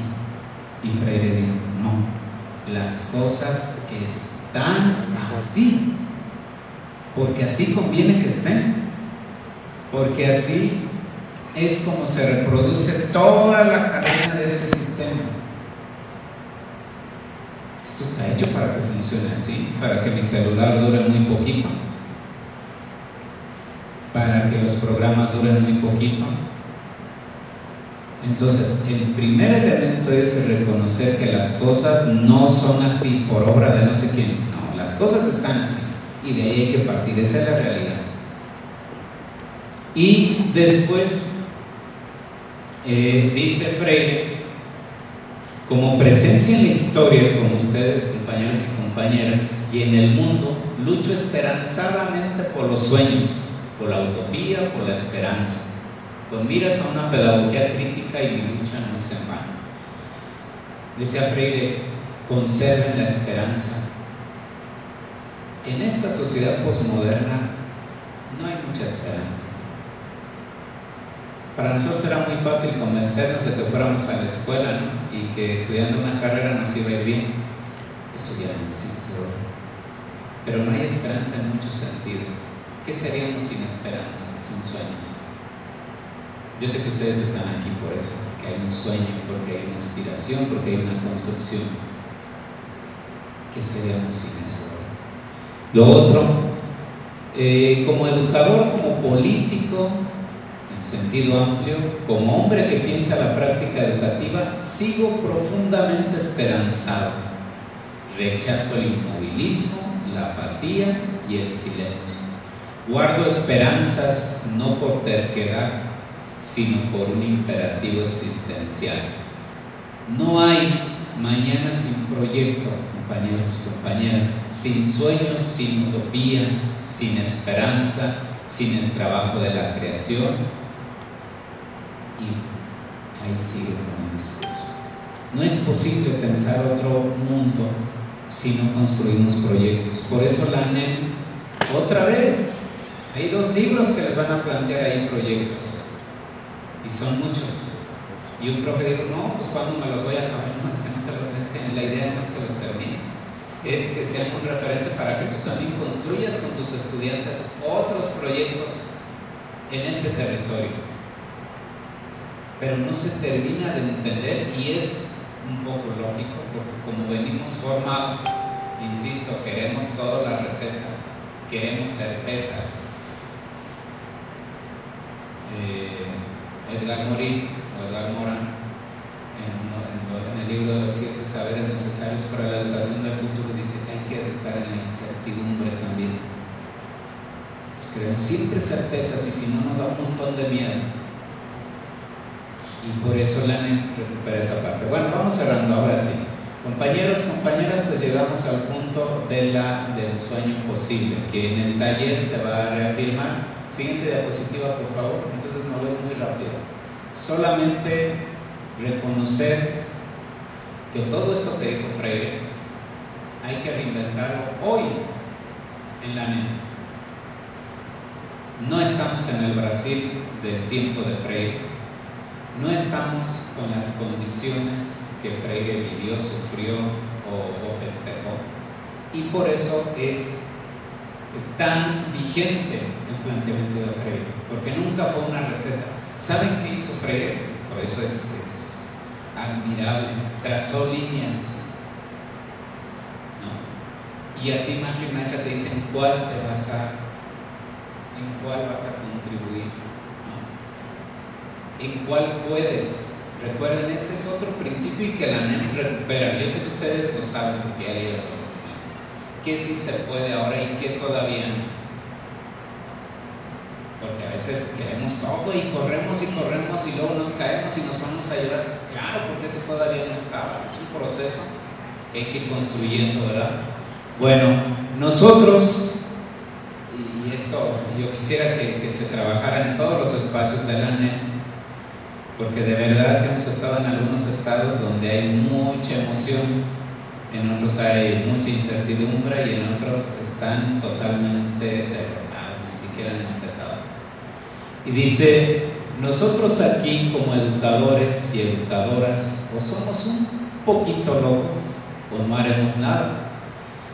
Y Freire dijo, no, las cosas están así, porque así conviene que estén, porque así es como se reproduce toda la cadena de este sistema. Esto está hecho para que funcione así, para que mi celular dure muy poquito, para que los programas duren muy poquito. Entonces, el primer elemento es reconocer que las cosas no son así por obra de no sé quién. No, las cosas están así y de ahí hay que partir. Esa es la realidad. Y después dice Freire, como presencia en la historia, como ustedes, compañeros y compañeras, y en el mundo, lucho esperanzadamente por los sueños, por la utopía, por la esperanza. Con miras a una pedagogía crítica y mi lucha no es en vano. Decía Freire, conserven la esperanza. En esta sociedad posmoderna no hay mucha esperanza. Para nosotros era muy fácil convencernos de que fuéramos a la escuela, ¿no? Y que estudiando una carrera nos iba a ir bien. Eso ya no existe hoy. Pero no hay esperanza en mucho sentido. ¿Qué seríamos sin esperanza, sin sueños? Yo sé que ustedes están aquí por eso, porque hay un sueño, porque hay una inspiración, porque hay una construcción. ¿Qué seríamos sin eso? Lo otro, como educador, como político, en sentido amplio, como hombre que piensa la práctica educativa, sigo profundamente esperanzado. Rechazo el inmovilismo, la apatía y el silencio. Guardo esperanzas no por terquedad, sino por un imperativo existencial. No hay mañana sin proyecto, compañeros y compañeras, sin sueños, sin utopía, sin esperanza, sin el trabajo de la creación. Y ahí sigue con el discurso. No es posible pensar otro mundo si no construimos proyectos. Por eso la ANEM, otra vez, hay 2 libros que les van a plantear ahí proyectos. Y son muchos. Y un profe dijo, no, pues cuando me los voy a acabar, no, es que no te lo, es que la idea no es que los termines, es que sean un referente para que tú también construyas con tus estudiantes otros proyectos en este territorio. Pero no se termina de entender y es un poco lógico porque como venimos formados, insisto, queremos toda la receta, queremos certezas. Edgar Morin o Edgar Morin en el libro de los 7 saberes necesarios para la educación del futuro dice que hay que educar en la incertidumbre también. Pues queremos siempre certezas y si no nos da un montón de miedo. Y por eso la ANEM recupera esa parte. Bueno, vamos cerrando ahora sí. Compañeros, compañeras, pues llegamos al punto del sueño posible, que en el taller se va a reafirmar. Siguiente diapositiva, por favor. Entonces me voy muy rápido. Solamente reconocer que todo esto que dijo Freire hay que reinventarlo hoy en la ANEM. No estamos en el Brasil del tiempo de Freire. No estamos con las condiciones que Freire vivió, sufrió o festejó, y por eso es tan vigente el planteamiento de Freire, porque nunca fue una receta. ¿Saben qué hizo Freire? Por eso es admirable. Trazó líneas, ¿no? Y a ti, maestro y maestra, te dicen en cuál vas a contribuir, ¿no? En cuál puedes. Recuerden, ese es otro principio y que la ANEM recupera. Yo sé que ustedes lo saben porque ya leyeron los documentos. ¿Qué sí se puede ahora y qué todavía no? Porque a veces queremos todo y corremos y luego nos caemos y nos vamos a ayudar. Claro, porque eso todavía no estaba. Es un proceso que hay que ir construyendo, ¿verdad? Bueno, nosotros, y esto yo quisiera que se trabajara en todos los espacios de la ANEM, porque de verdad que hemos estado en algunos estados donde hay mucha emoción, en otros hay mucha incertidumbre y en otros están totalmente derrotados, ni siquiera han empezado. Y dice, nosotros aquí como educadores y educadoras o somos un poquito locos o no haremos nada.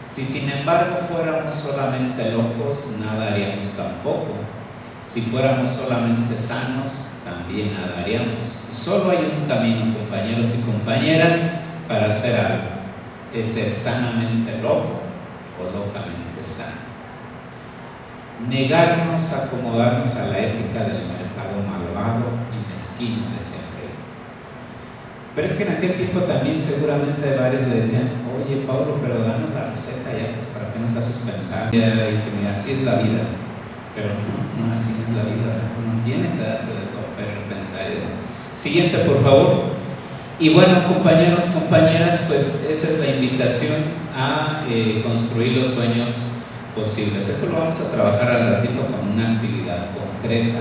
Si sin embargo fuéramos solamente locos, nada haríamos tampoco. Si fuéramos solamente sanos, también nada haríamos. Solo hay un camino, compañeros y compañeras, para hacer algo. Es ser sanamente loco o locamente sano. Negarnos a acomodarnos a la ética del mercado malvado y mezquino de siempre. Pero es que en aquel tiempo también seguramente varios le decían, oye Pablo, pero danos la receta ya, pues para qué nos haces pensar. Y que mira, así es la vida. Pero no, así no es la vida. Uno tiene que darse de tope, repensar. Siguiente, por favor. Y bueno, compañeros, compañeras, pues esa es la invitación a construir los sueños posibles. Esto lo vamos a trabajar al ratito con una actividad concreta.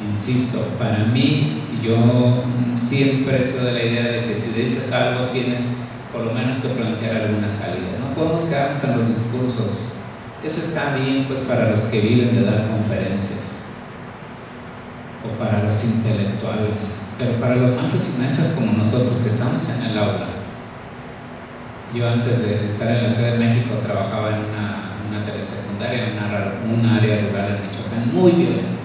Insisto, para mí, yo siempre he sido de la idea de que si dices algo tienes por lo menos que plantear alguna salida. No podemos quedarnos en los discursos. Eso está bien pues para los que viven de dar conferencias o para los intelectuales, pero para los maestros y maestras como nosotros que estamos en el aula. Yo antes de estar en la Ciudad de México trabajaba en una telesecundaria, en una área rural en Michoacán, muy violenta,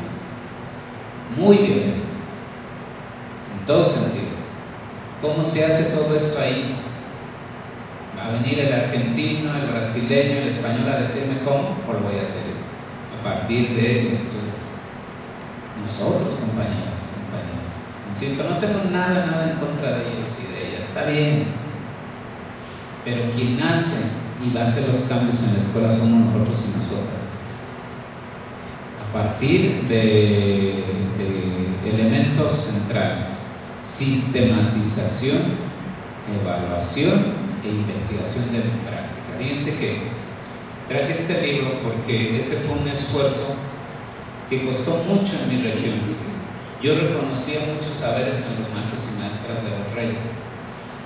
en todo sentido. ¿Cómo se hace todo esto ahí? Va a venir el argentino, el brasileño, el español a decirme cómo, o lo voy a hacer a partir de lecturas. Nosotros, compañeros, insisto, no tengo nada en contra de ellos y de ellas, está bien, pero quien hace y va a hacer los cambios en la escuela somos nosotros y nosotras, a partir de elementos centrales: sistematización, evaluación e investigación de la práctica. Fíjense que traje este libro porque este fue un esfuerzo que costó mucho en mi región. Yo reconocía muchos saberes en los maestros y maestras de los reyes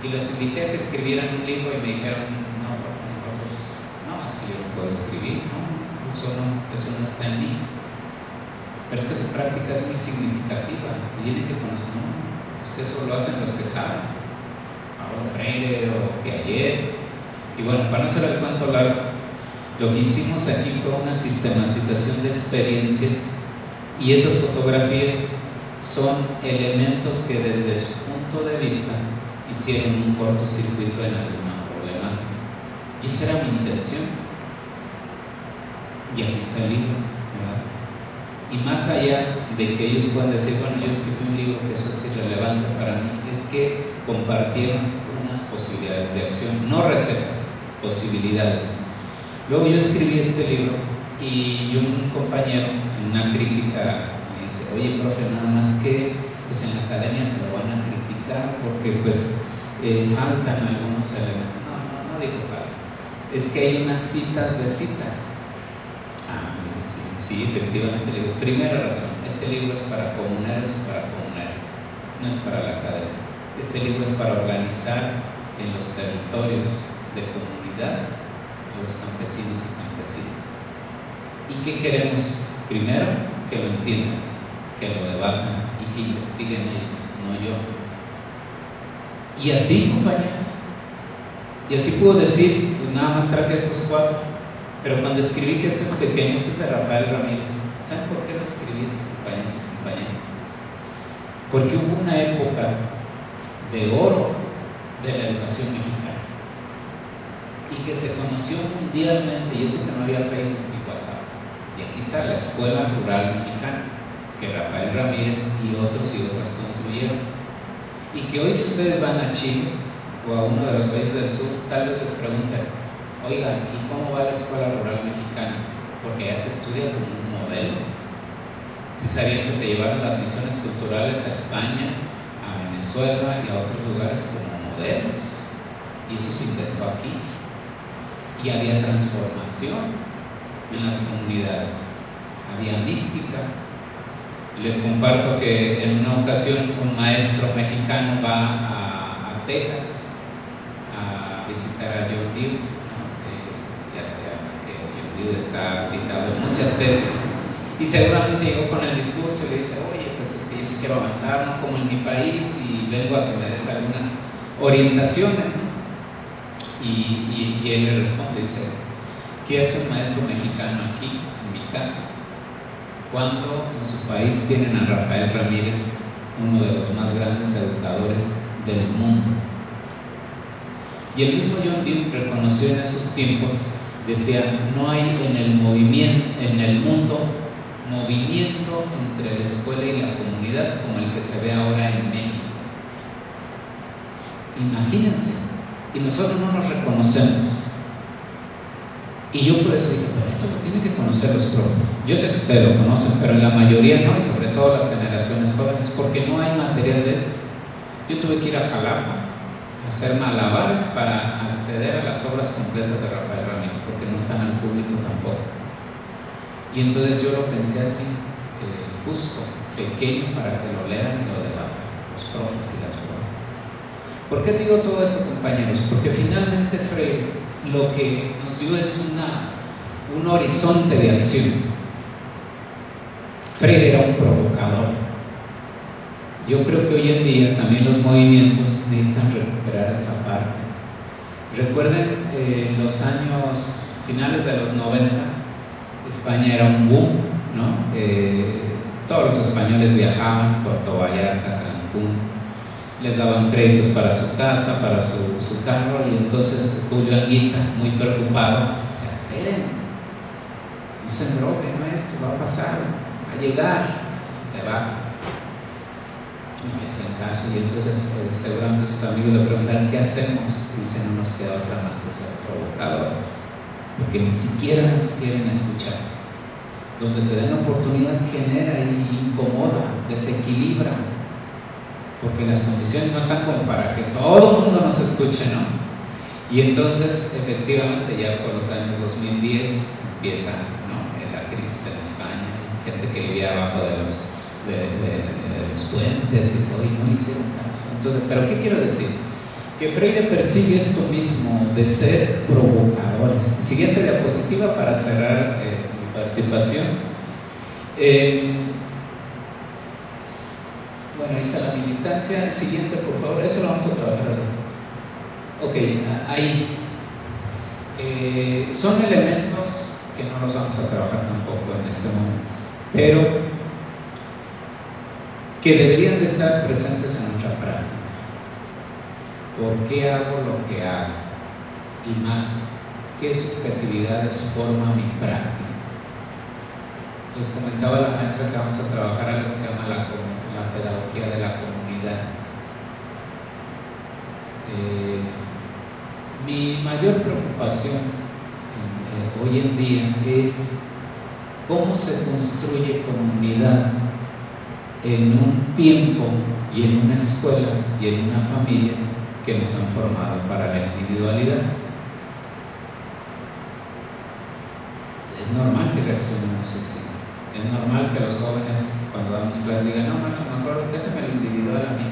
y los invité a que escribieran un libro y me dijeron, no, es que yo no puedo escribir, eso no está en mí. Pero es que tu práctica es muy significativa, te tienen que conocer, es que eso lo hacen los que saben. Pablo Freire o Piaget. Y bueno, para no hacer el cuento largo, lo que hicimos aquí fue una sistematización de experiencias y esas fotografías son elementos que desde su punto de vista hicieron un cortocircuito en alguna problemática. Y esa era mi intención. Y aquí está el libro, ¿verdad? Y más allá de que ellos puedan decir, bueno, yo escribí un libro, que eso es irrelevante para mí, es que compartieron unas posibilidades de acción, no recetas, posibilidades. Luego yo escribí este libro y un compañero en una crítica me dice, oye profe, nada más que pues en la academia te lo van a criticar porque pues faltan algunos elementos. No digo padre, es que hay unas citas de citas. Sí, efectivamente, le digo, primera razón, este libro es para comuneros y para comuneras, no es para la academia. Este libro es para organizar en los territorios de comunidad a los campesinos y campesinas. ¿Y qué queremos? Primero, que lo entiendan, que lo debatan y que investiguen ellos, no yo. Y así, compañeros, y así puedo decir, pues nada más traje estos 4, pero cuando escribí que este es pequeño, este es de Rafael Ramírez, ¿saben por qué lo escribí, compañeros y compañeras? Porque hubo una época de oro de la educación mexicana y que se conoció mundialmente, y eso que no había Facebook y WhatsApp. Y aquí está la Escuela Rural Mexicana, que Rafael Ramírez y otros y otras construyeron. Y que hoy, si ustedes van a Chile o a uno de los países del sur, tal vez les pregunten: oigan, ¿y cómo va la Escuela Rural Mexicana? Porque ya se estudia como un modelo. ¿Sí sabían que se llevaron las misiones culturales a España, a Venezuela y a otros lugares como modelos? Y eso se intentó aquí. Y había transformación en las comunidades, había mística. Les comparto que en una ocasión un maestro mexicano va a Texas a visitar a John Dewey, ¿no? Ya saben que John Dewey está citado en muchas tesis, y seguramente llegó con el discurso y le dice: oye, pues es que yo sí quiero avanzar, ¿no? Como en mi país, y vengo a que me des algunas orientaciones, ¿no? Y él le responde, dice: ¿qué hace un maestro mexicano aquí en mi casa cuando en su país tienen a Rafael Ramírez, uno de los más grandes educadores del mundo? Y el mismo John Dewey reconoció en esos tiempos, decía: no hay en el mundo movimiento entre la escuela y la comunidad como el que se ve ahora en México. Imagínense, y nosotros no nos reconocemos. Y yo por eso dije: pero esto lo tienen que conocer los profes. Yo sé que ustedes lo conocen, pero en la mayoría no, y sobre todo las generaciones jóvenes, porque no hay material de esto. Yo tuve que ir a Jalapa a hacer malabares para acceder a las obras completas de Rafael Ramírez, porque no están al público tampoco. Y entonces yo lo pensé así, justo, pequeño, para que lo lean y lo debatan los profes y las profes. ¿Por qué digo todo esto, compañeros? Porque finalmente Freire lo que nos dio es un horizonte de acción. Freire era un provocador. Yo creo que hoy en día también los movimientos necesitan recuperar esa parte. Recuerden, los años finales de los 90, España era un boom, ¿no? Todos los españoles viajaban, Puerto Vallarta, Cancún, les daban créditos para su casa, para su carro, y entonces Julio Anguita, muy preocupado, decía: esperen, no se enroquen, ¿no? Esto va a pasar, va a llegar, te va. No le hacían caso, y entonces seguramente sus amigos le preguntaron: ¿qué hacemos? Y dice: no nos queda otra más que ser provocadores, porque ni siquiera nos quieren escuchar. Donde te den oportunidad, genera y incomoda, desequilibra, porque las condiciones no están como para que todo el mundo nos escuche, ¿no? Y entonces, efectivamente, ya por los años 2010 empieza, ¿no?, la crisis en España, gente que vivía abajo de los puentes y todo, y no hicieron caso. Entonces, ¿pero qué quiero decir? Que Freire persigue esto mismo de ser provocadores. Siguiente diapositiva para cerrar mi participación. Bueno, ahí está la militancia. Siguiente, por favor. Eso lo vamos a trabajar ahorita. Ok, ahí. Son elementos que no los vamos a trabajar tampoco en este momento, pero que deberían de estar presentes en nuestra práctica. ¿Por qué hago lo que hago? Y más, ¿qué subjetividades forma mi práctica? Les comentaba la maestra que vamos a trabajar algo que se llama la pedagogía de la comunidad. Mi mayor preocupación hoy en día es cómo se construye comunidad en un tiempo y en una escuela y en una familia que nos han formado para la individualidad. Es normal que reaccionemos así. Es normal que los jóvenes, cuando damos clases, digan: no, macho, mejor déjame lo individual a mí.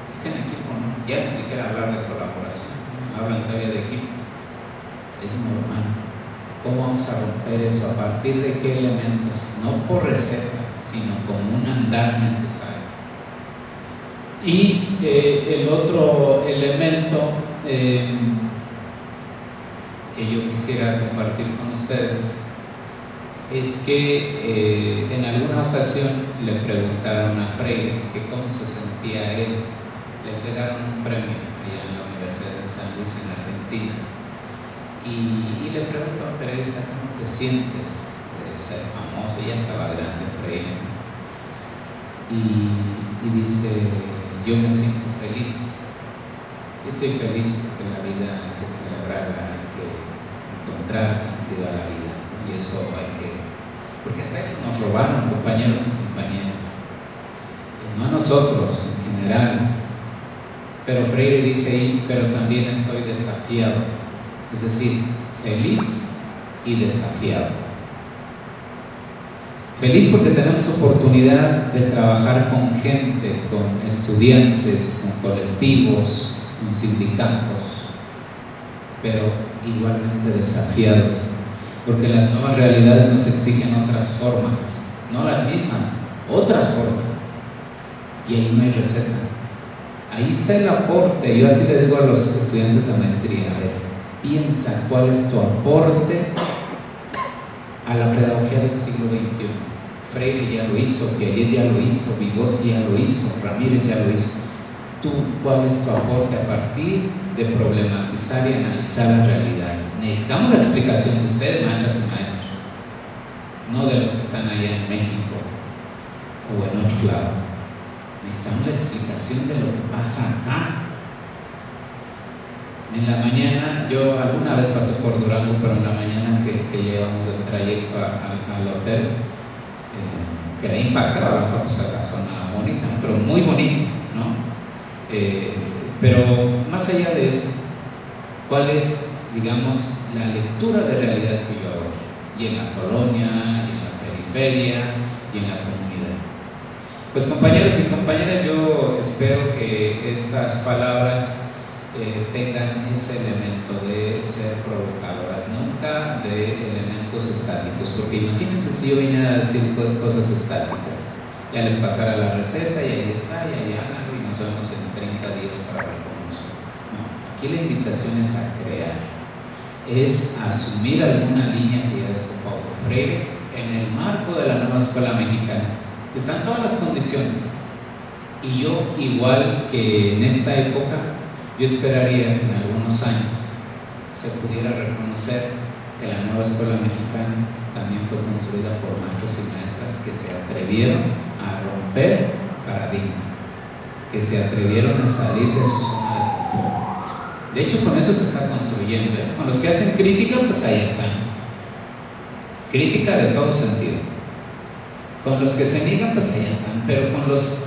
Es que en equipo no, ya ni siquiera hablar de colaboración, hablan todavía de equipo. Es normal. ¿Cómo vamos a romper eso? ¿A partir de qué elementos? No por receta, sino como un andar necesario. Y el otro elemento que yo quisiera compartir con ustedes es que en alguna ocasión le preguntaron a Freire que cómo se sentía él. Le entregaron un premio allá en la Universidad de San Luis en Argentina y le preguntó a un periodista cómo te sientes de ser famoso. Ya estaba grande Freire y dice: yo me siento feliz. Yo estoy feliz porque la vida hay que celebrarla, hay que encontrar sentido a la vida. Y eso hay que... porque hasta eso nos robaron, compañeros y compañeras. No a nosotros en general. Pero Freire dice ahí: pero también estoy desafiado. Es decir, feliz y desafiado. Feliz porque tenemos oportunidad de trabajar con gente, con estudiantes, con colectivos, con sindicatos, pero igualmente desafiados, porque las nuevas realidades nos exigen otras formas, no las mismas, otras formas, y ahí no hay receta. Ahí está el aporte. Yo así les digo a los estudiantes de maestría: a ver, piensa cuál es tu aporte a la pedagogía del siglo XXI. Freire ya lo hizo, Piaget ya lo hizo, Vygotsky ya lo hizo, Ramírez ya lo hizo. Tú, ¿cuál es tu aporte a partir de problematizar y analizar la realidad? Necesitamos la explicación de ustedes, maestras y maestros, no de los que están allá en México o en otro lado. Necesitamos la explicación de lo que pasa acá. En la mañana, yo alguna vez pasé por Durango, pero en la mañana que llevamos el trayecto al hotel, quedé impactado. Pues la zona bonita, ¿no? Pero muy bonita, ¿no? Pero más allá de eso, ¿cuál es, digamos, la lectura de realidad que yo hago aquí? Y en la colonia, y en la periferia, y en la comunidad. Pues compañeros y compañeras, yo espero que estas palabras tengan ese elemento de ser provocadoras, nunca de elementos estáticos, porque imagínense si yo viniera a decir cosas estáticas, ya les pasara la receta y ahí está, y ahí háganlo y nos vemos en 30 días para ver cómo nos va. No, aquí la invitación es a crear, es asumir alguna línea que ya dejó Paulo Freire en el marco de la nueva escuela mexicana. Están todas las condiciones, y yo, igual que en esta época, yo esperaría que en algunos años se pudiera reconocer que la nueva escuela mexicana también fue construida por maestros y maestras que se atrevieron a romper paradigmas, que se atrevieron a salir de su zona de confort. De hecho, con eso se está construyendo, ¿eh? Con los que hacen crítica, pues ahí están. Crítica de todo sentido. Con los que se niegan, pues ahí están. Pero con los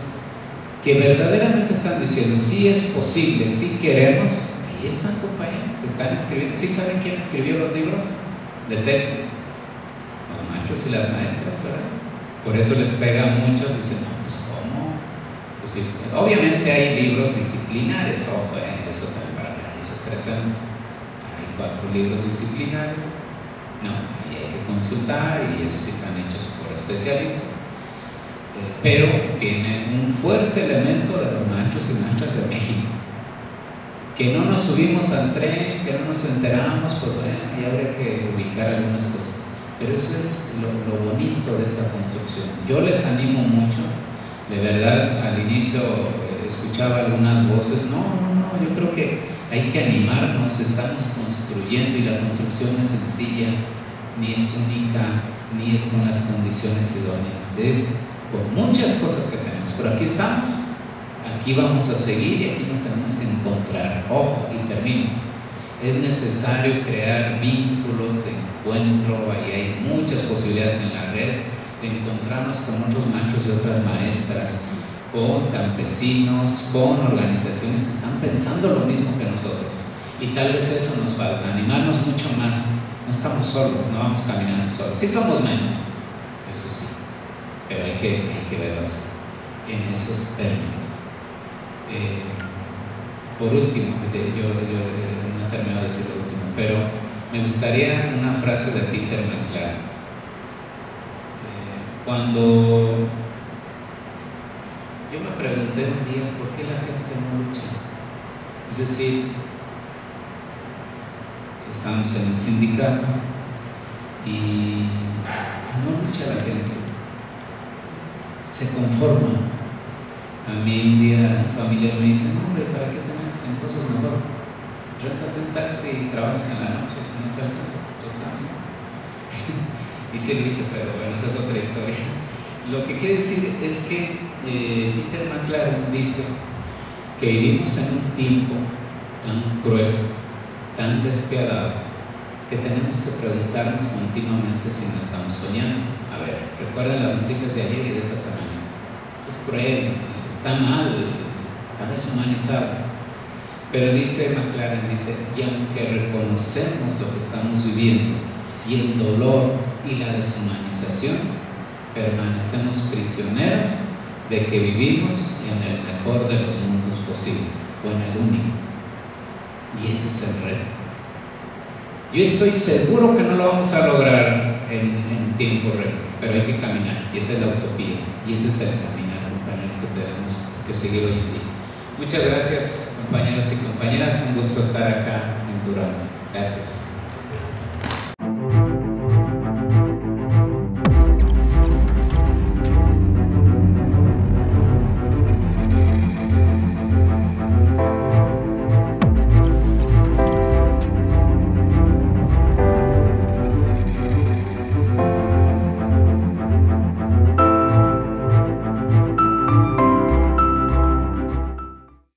que verdaderamente están diciendo sí es posible, sí queremos, ahí están, compañeros, están escribiendo. ¿Sí saben quién escribió los libros de texto? Los maestros y las maestras, ¿verdad? Por eso les pega a muchos, dicen: no, pues ¿cómo? Pues, obviamente hay libros disciplinares, ojo, eso también para que no nos estresemos. Hay 4 libros disciplinares, no, ahí hay que consultar, y esos sí están hechos por especialistas. Pero tiene un fuerte elemento de los maestros y maestras de México. Que no nos subimos al tren, que no nos enteramos, pues bueno, ya habría que ubicar algunas cosas. Pero eso es lo bonito de esta construcción. Yo les animo mucho, de verdad. Al inicio escuchaba algunas voces: no, yo creo que hay que animarnos, estamos construyendo, y la construcción no es sencilla, ni es única, ni es con las condiciones idóneas, es con muchas cosas que tenemos, pero aquí estamos, aquí vamos a seguir, y aquí nos tenemos que encontrar. Ojo, y termino: es necesario crear vínculos de encuentro. Ahí hay muchas posibilidades en la red de encontrarnos con otros maestros y otras maestras, con campesinos, con organizaciones que están pensando lo mismo que nosotros, y tal vez eso nos falta, animarnos mucho más. No estamos solos, no vamos caminando solos, sí somos menos, eso sí, pero hay que verlo así, en esos términos. Por último, yo no he terminado de decir lo último, pero me gustaría una frase de Peter McLaren. Cuando Yo me pregunté un día por qué la gente no lucha. Es decir, estamos en el sindicato y no lucha la gente, se conforma. A mí un día un familiar me dice, no hombre, ¿para qué te metes en cosas mejor? Réntate un taxi y trabajas en la noche, si no te alcanza, total. Y sí lo hice, pero bueno, esa es otra historia. Lo que quiere decir es que Peter McLaren dice que vivimos en un tiempo tan cruel, tan despiadado, que tenemos que preguntarnos continuamente si no estamos soñando. A ver, recuerden las noticias de ayer y de esta semana. Es cruel, está mal, está deshumanizado. Pero dice McLaren, dice, y aunque reconocemos lo que estamos viviendo y el dolor y la deshumanización, permanecemos prisioneros de que vivimos en el mejor de los mundos posibles, o en el único. Y ese es el reto. Yo estoy seguro que no lo vamos a lograr en tiempo récord, pero hay que caminar, y esa es la utopía, y ese es el caminar, compañeros, que tenemos que seguir hoy en día. Muchas gracias, compañeros y compañeras, un gusto estar acá en Durango. Gracias.